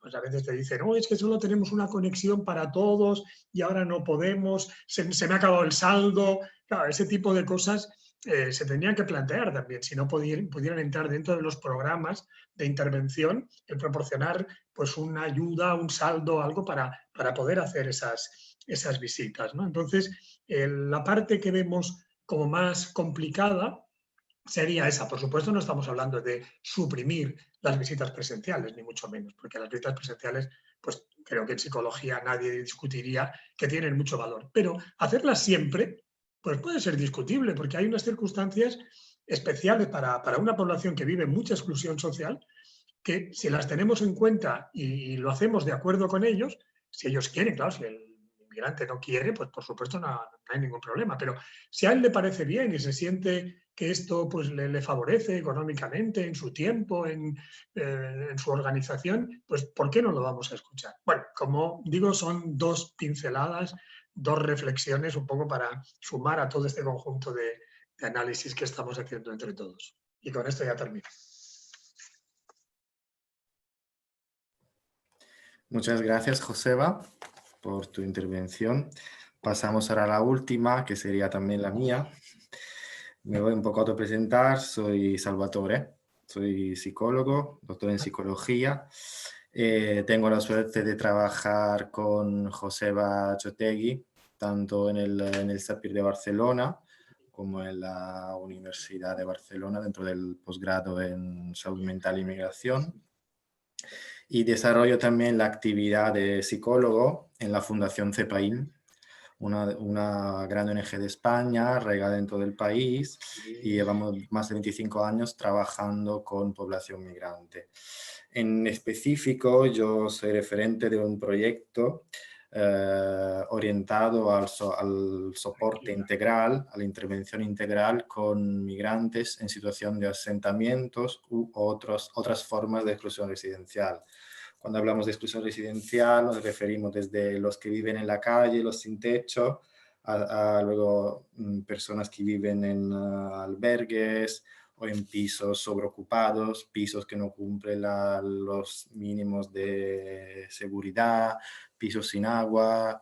Pues a veces te dicen, oh, es que solo tenemos una conexión para todos y ahora no podemos, se me ha acabado el saldo. Claro, ese tipo de cosas se tendrían que plantear también, si no pudieran entrar dentro de los programas de intervención, el proporcionar pues, una ayuda, un saldo, algo para poder hacer esas visitas, ¿no? Entonces, la parte que vemos como más complicada sería esa. Por supuesto, no estamos hablando de suprimir las visitas presenciales, ni mucho menos, porque las visitas presenciales, pues creo que en psicología nadie discutiría que tienen mucho valor. Pero hacerlas siempre, pues puede ser discutible, porque hay unas circunstancias especiales para una población que vive mucha exclusión social, que si las tenemos en cuenta y lo hacemos de acuerdo con ellos, si ellos quieren, claro, si el inmigrante no quiere, pues por supuesto no hay ningún problema, pero si a él le parece bien y se siente que esto pues, le favorece económicamente, en su tiempo, en su organización, pues ¿por qué no lo vamos a escuchar? Bueno, como digo, son 2 pinceladas, 2 reflexiones un poco para sumar a todo este conjunto de análisis que estamos haciendo entre todos. Y con esto ya termino. Muchas gracias, Joseba, por tu intervención. Pasamos ahora a la última, que sería también la mía. Me voy un poco a autopresentar. Soy Salvatore, soy psicólogo, doctor en psicología. Tengo la suerte de trabajar con Joseba Chotegui, tanto en el SAPIR de Barcelona como en la Universidad de Barcelona, dentro del posgrado en salud mental y migración. Y desarrollo también la actividad de psicólogo en la Fundación CEPAIN, una gran ONG de España, arraigada en todo el país, y llevamos más de 25 años trabajando con población migrante. En específico, yo soy referente de un proyecto orientado al soporte integral, a la intervención integral con migrantes en situación de asentamientos u otras formas de exclusión residencial. Cuando hablamos de exclusión residencial nos referimos desde los que viven en la calle, los sin techo, a luego personas que viven en albergues o en pisos sobreocupados, pisos que no cumplen los mínimos de seguridad, pisos sin agua.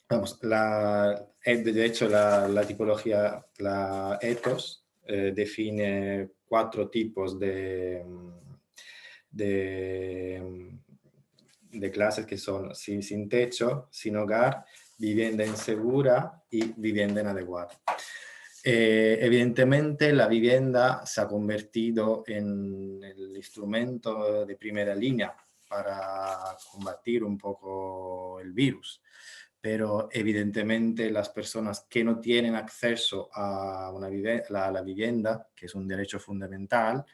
Vamos, de hecho, la tipología, la ETOS, define 4 tipos de clases que son sin techo, sin hogar, vivienda insegura y vivienda inadecuada. Evidentemente la vivienda se ha convertido en el instrumento de primera línea para combatir un poco el virus, pero evidentemente las personas que no tienen acceso a la vivienda, que es un derecho fundamental,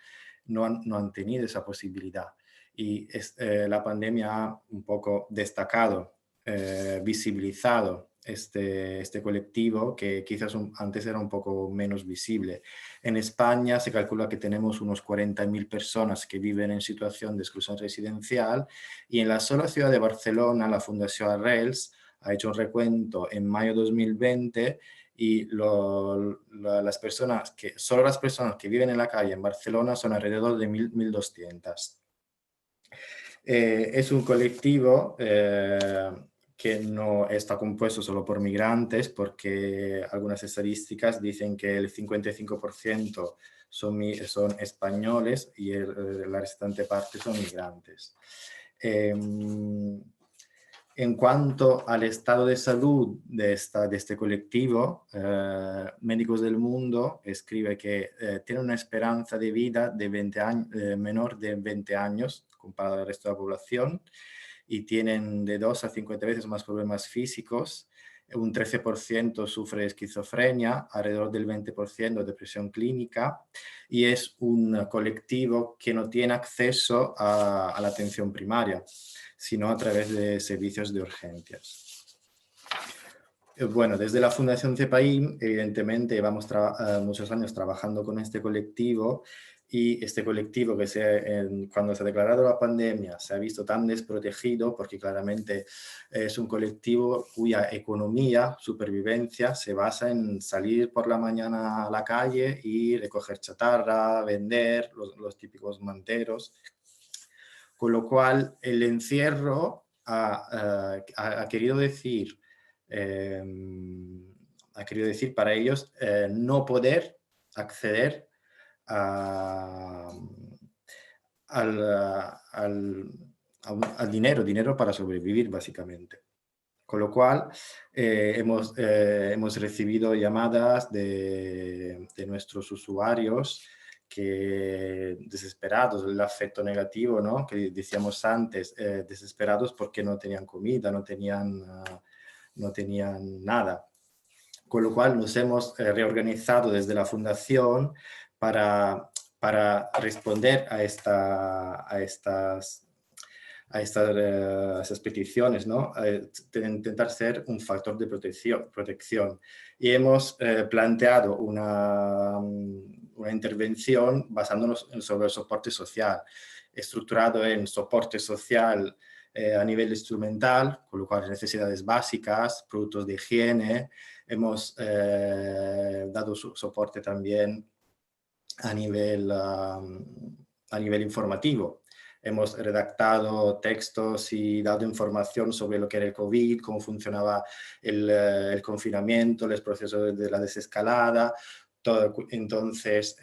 no han tenido esa posibilidad. Y la pandemia ha un poco destacado, visibilizado este colectivo que quizás antes era un poco menos visible. En España se calcula que tenemos unos 40.000 personas que viven en situación de exclusión residencial, y en la sola ciudad de Barcelona la Fundación Arrels ha hecho un recuento en mayo de 2020 y solo las personas que viven en la calle en Barcelona son alrededor de 1.200. Es un colectivo que no está compuesto solo por migrantes, porque algunas estadísticas dicen que el 55% son españoles y la restante parte son migrantes. En cuanto al estado de salud de este colectivo, Médicos del Mundo escribe que tiene una esperanza de vida de menor de 20 años comparado al resto de la población, y tienen de 2 a 50 veces más problemas físicos. Un 13% sufre de esquizofrenia, alrededor del 20% depresión clínica, y es un colectivo que no tiene acceso a la atención primaria, sino a través de servicios de urgencias. Bueno, desde la Fundación CEPAIM, evidentemente, llevamos muchos años trabajando con este colectivo, y este colectivo que cuando se ha declarado la pandemia se ha visto tan desprotegido, porque claramente es un colectivo cuya economía, supervivencia, se basa en salir por la mañana a la calle y recoger chatarra, vender, los típicos manteros. Con lo cual, el encierro ha querido decir para ellos no poder acceder al dinero para sobrevivir, básicamente. Con lo cual, hemos recibido llamadas de nuestros usuarios que desesperados, el afecto negativo, ¿no?, que decíamos antes, desesperados porque no tenían comida, no tenían nada. Con lo cual nos hemos reorganizado desde la Fundación para responder a estas peticiones, ¿no? Intentar ser un factor de protección. Y hemos planteado una intervención basándonos sobre el soporte social, estructurado en soporte social a nivel instrumental, con lo cual necesidades básicas, productos de higiene. Hemos dado soporte también a nivel informativo. Hemos redactado textos y dado información sobre lo que era el COVID, cómo funcionaba el confinamiento, los procesos de la desescalada. Entonces,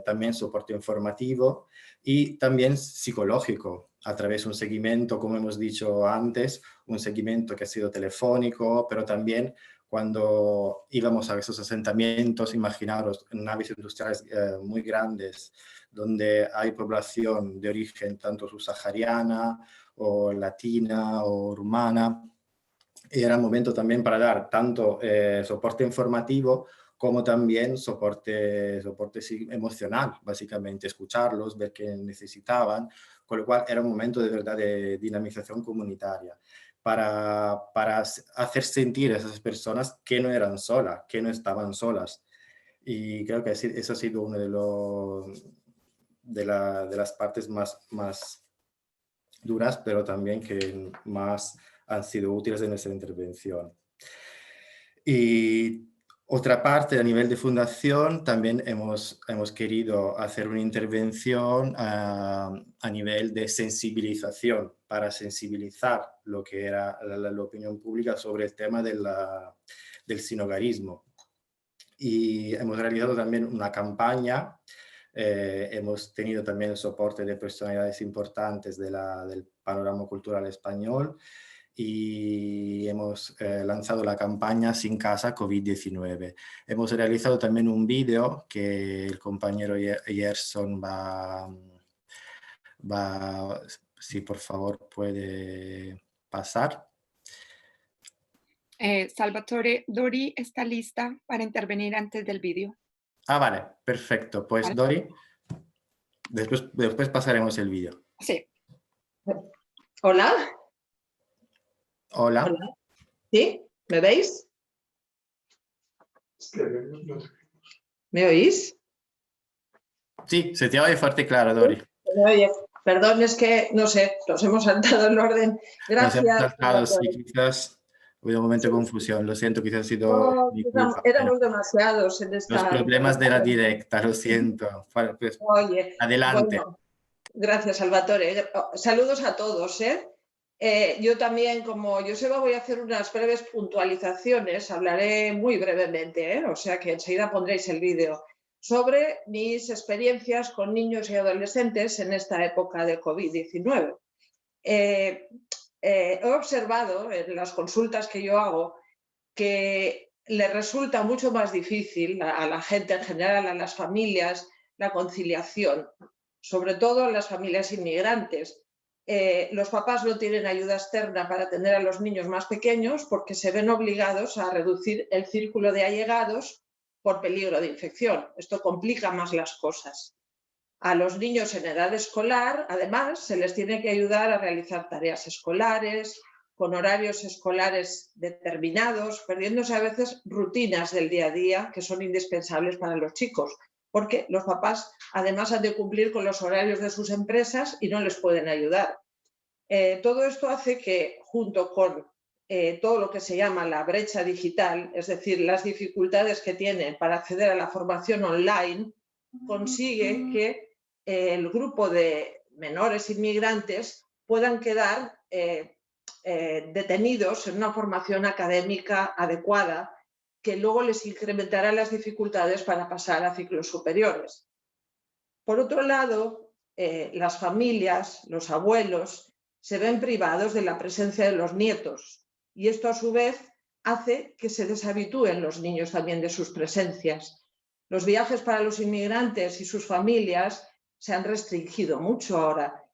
también soporte informativo y también psicológico, a través de un seguimiento, como hemos dicho antes, un seguimiento que ha sido telefónico, pero también cuando íbamos a esos asentamientos, imaginaros, naves industriales muy grandes, donde hay población de origen tanto subsahariana o latina o rumana. Era el momento también para dar tanto soporte informativo como también soporte emocional, básicamente escucharlos, ver qué necesitaban, con lo cual era un momento de verdad de dinamización comunitaria para hacer sentir a esas personas que no eran solas, que no estaban solas. Y creo que eso ha sido uno de las partes más duras, pero también que más han sido útiles en nuestra intervención. Y otra parte, a nivel de fundación, también hemos querido hacer una intervención a nivel de sensibilización, para sensibilizar lo que era la opinión pública sobre el tema del sinhogarismo. Y hemos realizado también una campaña, hemos tenido también el soporte de personalidades importantes del panorama cultural español, y hemos lanzado la campaña Sin Casa COVID-19. Hemos realizado también un vídeo que el compañero Gerson va, si por favor puede pasar. Salvatore, Dori está lista para intervenir antes del vídeo. Ah, vale, perfecto. Pues ¿Vale? Dori, después pasaremos el vídeo. Sí. Hola. Hola. Hola. ¿Sí? ¿Me veis? ¿Me oís? Sí, se te oye fuerte y claro, Dori. Oye, perdón, es que, no sé, nos hemos saltado el orden. Gracias. Nos hemos saltado, sí, quizás ha habido un momento de confusión. Lo siento, quizás ha sido mi culpa. Éramos demasiados en esta... Los problemas de la directa, lo siento. Pues, Oye, adelante. Bueno, gracias, Salvatore. Saludos a todos, ¿eh? Yo también, como Joseba, voy a hacer unas breves puntualizaciones, hablaré muy brevemente, o sea que enseguida pondréis el vídeo, sobre mis experiencias con niños y adolescentes en esta época de COVID-19. He observado en las consultas que yo hago que le resulta mucho más difícil a la gente en general, a las familias, la conciliación, sobre todo a las familias inmigrantes. Los papás no tienen ayuda externa para atender a los niños más pequeños porque se ven obligados a reducir el círculo de allegados por peligro de infección. Esto complica más las cosas. A los niños en edad escolar, además, se les tiene que ayudar a realizar tareas escolares, con horarios escolares determinados, perdiéndose a veces rutinas del día a día que son indispensables para los chicos, porque los papás además han de cumplir con los horarios de sus empresas y no les pueden ayudar. Todo esto hace que, junto con todo lo que se llama la brecha digital, es decir, las dificultades que tienen para acceder a la formación online, consigue que el grupo de menores inmigrantes puedan quedar detenidos en una formación académica adecuada que luego les incrementará las dificultades para pasar a ciclos superiores. Por otro lado, las familias, los abuelos, se ven privados de la presencia de los nietos y esto a su vez hace que se deshabitúen los niños también de sus presencias. Los viajes para los inmigrantes y sus familias se han restringido mucho ahora,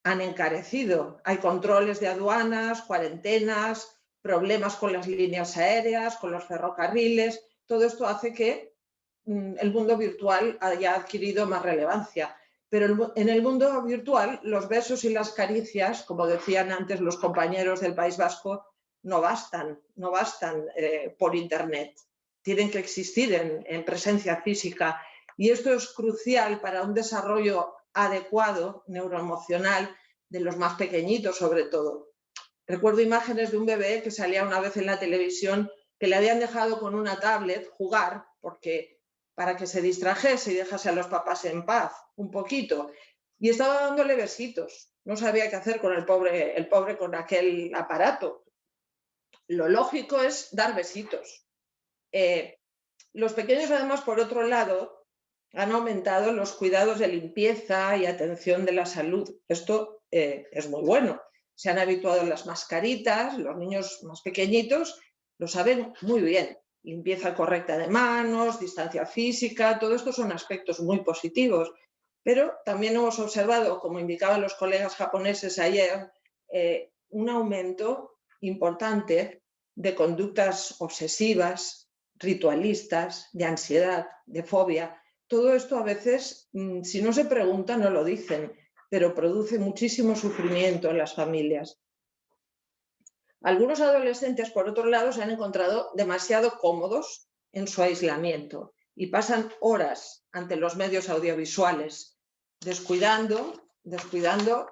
han encarecido. Hay controles de aduanas, cuarentenas, problemas con las líneas aéreas, con los ferrocarriles. Todo esto hace que el mundo virtual haya adquirido más relevancia. Pero en el mundo virtual los besos y las caricias, como decían antes los compañeros del País Vasco, no bastan por internet. Tienen que existir en presencia física. Y esto es crucial para un desarrollo adecuado, neuroemocional, de los más pequeñitos sobre todo. Recuerdo imágenes de un bebé que salía una vez en la televisión que le habían dejado con una tablet jugar para que se distrajese y dejase a los papás en paz un poquito. Y estaba dándole besitos. No sabía qué hacer con el pobre con aquel aparato. Lo lógico es dar besitos. Los pequeños, además, por otro lado, han aumentado los cuidados de limpieza y atención de la salud. Esto es muy bueno. Se han habituado a las mascaritas, los niños más pequeñitos lo saben muy bien. Limpieza correcta de manos, distancia física, todo esto son aspectos muy positivos. Pero también hemos observado, como indicaban los colegas japoneses ayer, un aumento importante de conductas obsesivas, ritualistas, de ansiedad, de fobia. Todo esto a veces, si no se pregunta, no lo dicen, pero produce muchísimo sufrimiento en las familias. Algunos adolescentes, por otro lado, se han encontrado demasiado cómodos en su aislamiento y pasan horas ante los medios audiovisuales, descuidando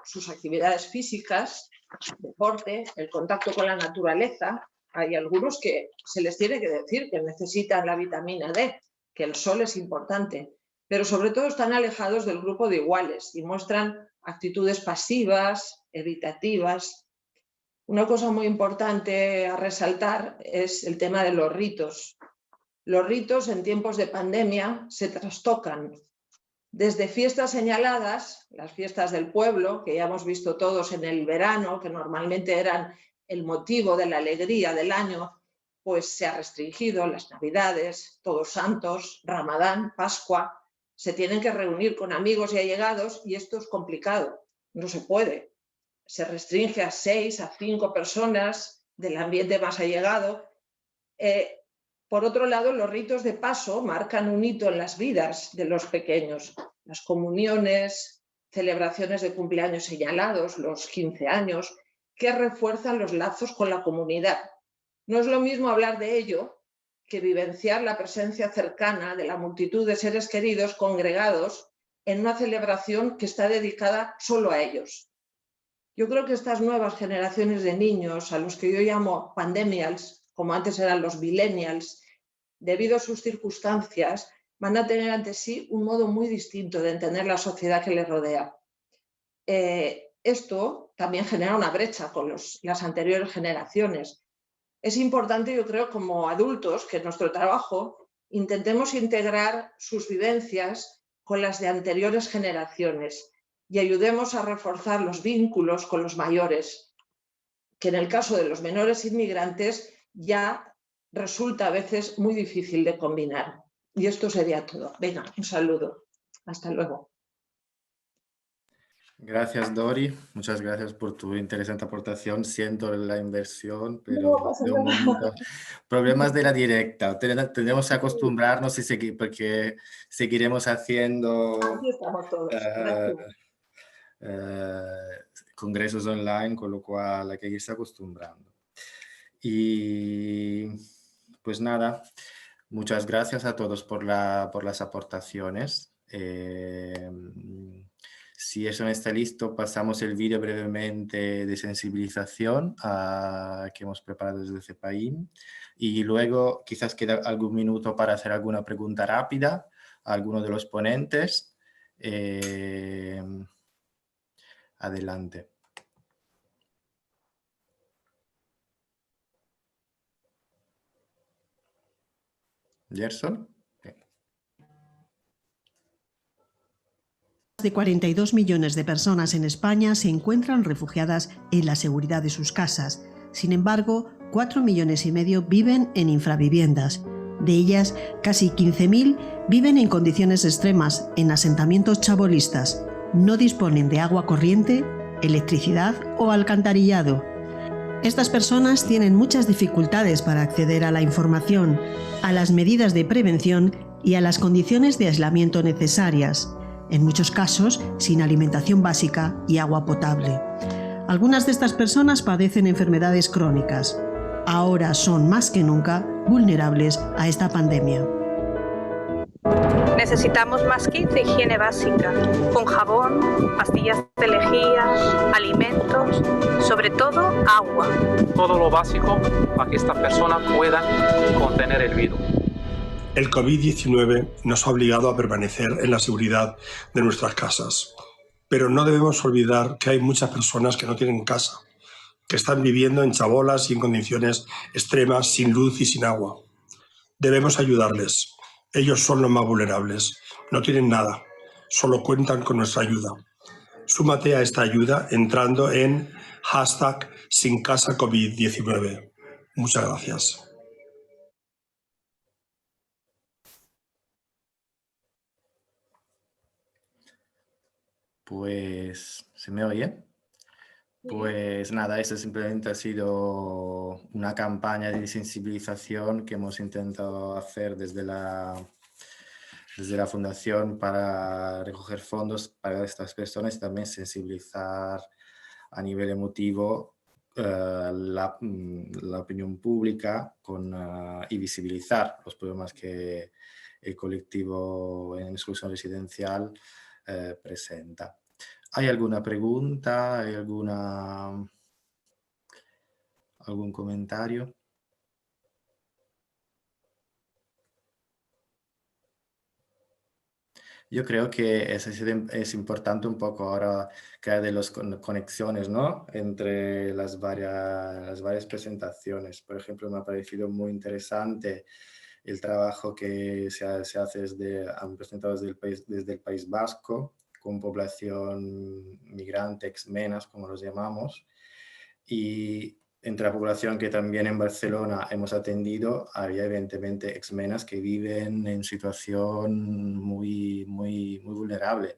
sus actividades físicas, deporte, el contacto con la naturaleza. Hay algunos que se les tiene que decir que necesitan la vitamina D, que el sol es importante, pero sobre todo están alejados del grupo de iguales y muestran actitudes pasivas, evitativas. Una cosa muy importante a resaltar es el tema de los ritos. Los ritos en tiempos de pandemia se trastocan. Desde fiestas señaladas, las fiestas del pueblo, que ya hemos visto todos en el verano, que normalmente eran el motivo de la alegría del año, pues se ha restringido. Las Navidades, Todos Santos, Ramadán, Pascua, se tienen que reunir con amigos y allegados y esto es complicado, no se puede. Se restringe a 6, a 5 personas del ambiente más allegado. Por otro lado, los ritos de paso marcan un hito en las vidas de los pequeños. Las comuniones, celebraciones de cumpleaños señalados, los 15 años, que refuerzan los lazos con la comunidad. No es lo mismo hablar de ello que vivenciar la presencia cercana de la multitud de seres queridos congregados en una celebración que está dedicada solo a ellos. Yo creo que estas nuevas generaciones de niños, a los que yo llamo pandemials, como antes eran los millennials, debido a sus circunstancias, van a tener ante sí un modo muy distinto de entender la sociedad que les rodea. Esto también genera una brecha con las anteriores generaciones. Es importante, yo creo, como adultos, que en nuestro trabajo intentemos integrar sus vivencias con las de anteriores generaciones y ayudemos a reforzar los vínculos con los mayores, que en el caso de los menores inmigrantes ya resulta a veces muy difícil de combinar. Y esto sería todo. Venga, un saludo. Hasta luego. Gracias, Dori. Muchas gracias por tu interesante aportación. Siento la inversión, pero No pasa de un nada. momento. Problemas de la directa. Tenemos que acostumbrarnos porque seguiremos haciendo Aquí estamos todos. Gracias. congresos online, con lo cual hay que irse acostumbrando. Y pues nada, muchas gracias a todos por las aportaciones. Si eso no está listo, pasamos el vídeo brevemente de sensibilización que hemos preparado desde CEPAIN y luego quizás queda algún minuto para hacer alguna pregunta rápida a alguno de los ponentes. Adelante. Gerson. De 42 millones de personas en España se encuentran refugiadas en la seguridad de sus casas. Sin embargo, 4,5 millones viven en infraviviendas. De ellas, casi 15.000 viven en condiciones extremas, en asentamientos chabolistas. No disponen de agua corriente, electricidad o alcantarillado. Estas personas tienen muchas dificultades para acceder a la información, a las medidas de prevención y a las condiciones de aislamiento necesarias. En muchos casos, sin alimentación básica y agua potable. Algunas de estas personas padecen enfermedades crónicas. Ahora son más que nunca vulnerables a esta pandemia. Necesitamos más kits de higiene básica, con jabón, pastillas de lejía, alimentos, sobre todo agua. Todo lo básico para que estas personas puedan contener el virus. El COVID-19 nos ha obligado a permanecer en la seguridad de nuestras casas, pero no debemos olvidar que hay muchas personas que no tienen casa, que están viviendo en chabolas y en condiciones extremas, sin luz y sin agua. Debemos ayudarles. Ellos son los más vulnerables. No tienen nada, solo cuentan con nuestra ayuda. Súmate a esta ayuda entrando en #SinCasaCovid19. Muchas gracias. Pues, ¿se me oye? Pues nada, eso simplemente ha sido una campaña de sensibilización que hemos intentado hacer desde la desde la Fundación para recoger fondos para estas personas y también sensibilizar a nivel emotivo la opinión pública y visibilizar los problemas que el colectivo en exclusión residencial presenta. ¿Hay alguna pregunta? ¿Hay algún comentario? Yo creo que es importante un poco ahora crear de las conexiones, ¿no? Entre las varias presentaciones. Por ejemplo, me ha parecido muy interesante el trabajo que se hace han presentado desde el País Vasco, con población migrante, exmenas, como los llamamos, y entre la población que también en Barcelona hemos atendido, había evidentemente exmenas que viven en situación muy vulnerable.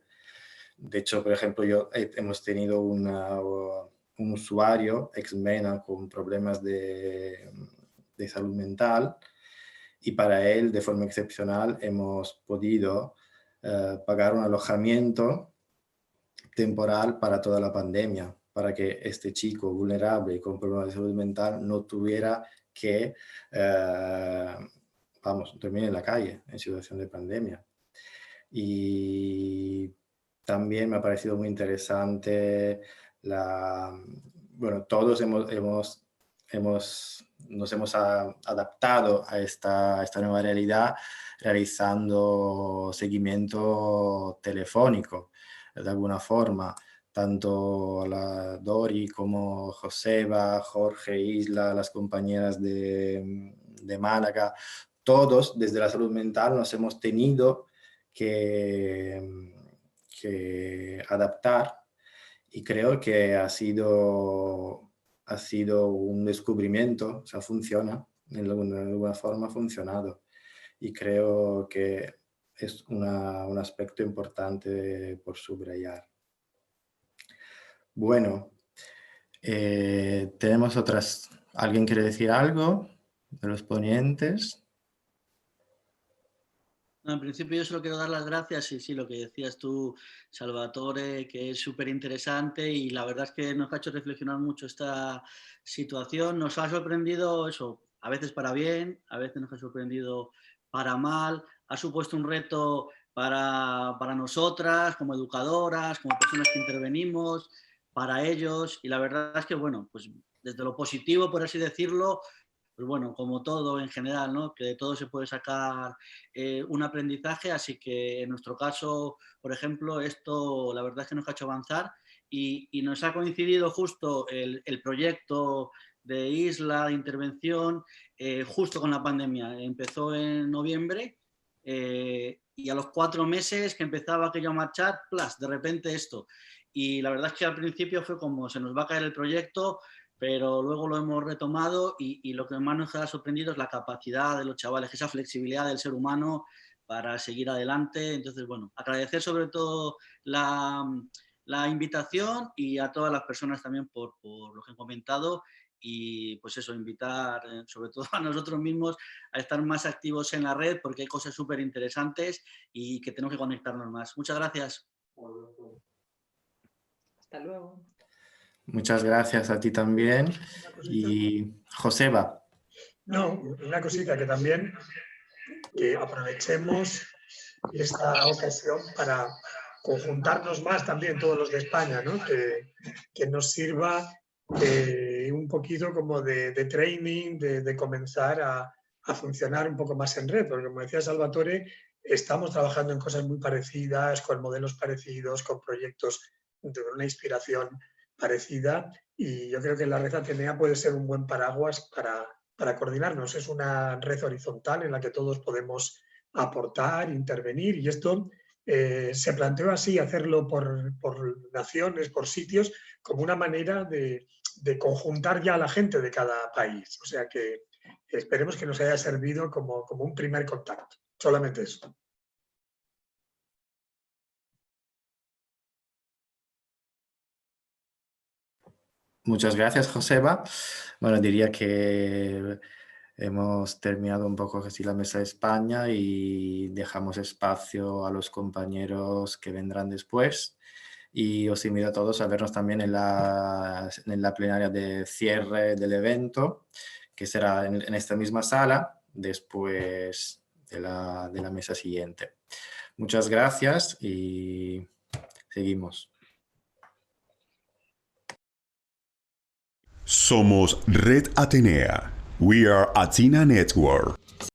De hecho, por ejemplo, hemos tenido un usuario exmena con problemas de salud mental, y para él, de forma excepcional, hemos podido pagar un alojamiento temporal para toda la pandemia, para que este chico vulnerable y con problemas de salud mental no tuviera que, dormir en la calle en situación de pandemia. Y también me ha parecido muy interesante todos nos hemos adaptado a esta nueva realidad realizando seguimiento telefónico de alguna forma. Tanto la Dori como Joseba, Jorge, Isla, las compañeras de Málaga, todos desde la salud mental nos hemos tenido que adaptar, y creo que ha sido un descubrimiento, o sea, funciona, de alguna forma ha funcionado, y creo que es un aspecto importante por subrayar. Bueno, tenemos otras. ¿Alguien quiere decir algo de los ponentes? No, en principio yo solo quiero dar las gracias, y sí, lo que decías tú, Salvatore, que es súper interesante, y la verdad es que nos ha hecho reflexionar mucho esta situación. Nos ha sorprendido eso, a veces para bien, a veces nos ha sorprendido para mal. Ha supuesto un reto para nosotras, como educadoras, como personas que intervenimos, para ellos, y la verdad es que, bueno, pues desde lo positivo, por así decirlo, pues bueno, como todo en general, ¿no? Que de todo se puede sacar un aprendizaje, así que en nuestro caso, por ejemplo, esto la verdad es que nos ha hecho avanzar, y nos ha coincidido justo el proyecto de Isla de intervención justo con la pandemia. Empezó en noviembre y a los 4 meses que empezaba aquello a marchar, ¡plas!, de repente esto. Y la verdad es que al principio fue como se nos va a caer el proyecto, pero luego lo hemos retomado, y lo que más nos ha sorprendido es la capacidad de los chavales, esa flexibilidad del ser humano para seguir adelante. Entonces, bueno, agradecer sobre todo la invitación, y a todas las personas también por lo que han comentado, y pues eso, invitar sobre todo a nosotros mismos a estar más activos en la red, porque hay cosas súper interesantes y que tenemos que conectarnos más. Muchas gracias. Hasta luego. Muchas gracias a ti también. Y Joseba. No, una cosita que también, que aprovechemos esta ocasión para conjuntarnos más también todos los de España, ¿no? Que nos sirva un poquito como de training, de comenzar a funcionar un poco más en red, porque como decía Salvatore, estamos trabajando en cosas muy parecidas, con modelos parecidos, con proyectos de una inspiración parecida, y yo creo que la red Atenea puede ser un buen paraguas para coordinarnos. Es una red horizontal en la que todos podemos aportar, intervenir, y esto se planteó así, hacerlo por naciones, por sitios, como una manera de conjuntar ya a la gente de cada país. O sea que esperemos que nos haya servido como un primer contacto. Solamente eso. Muchas gracias, Joseba. Bueno, diría que hemos terminado un poco así la mesa de España y dejamos espacio a los compañeros que vendrán después. Y os invito a todos a vernos también en la plenaria de cierre del evento, que será en esta misma sala después de la mesa siguiente. Muchas gracias y seguimos. Somos Red Atenea. We are Athena Network.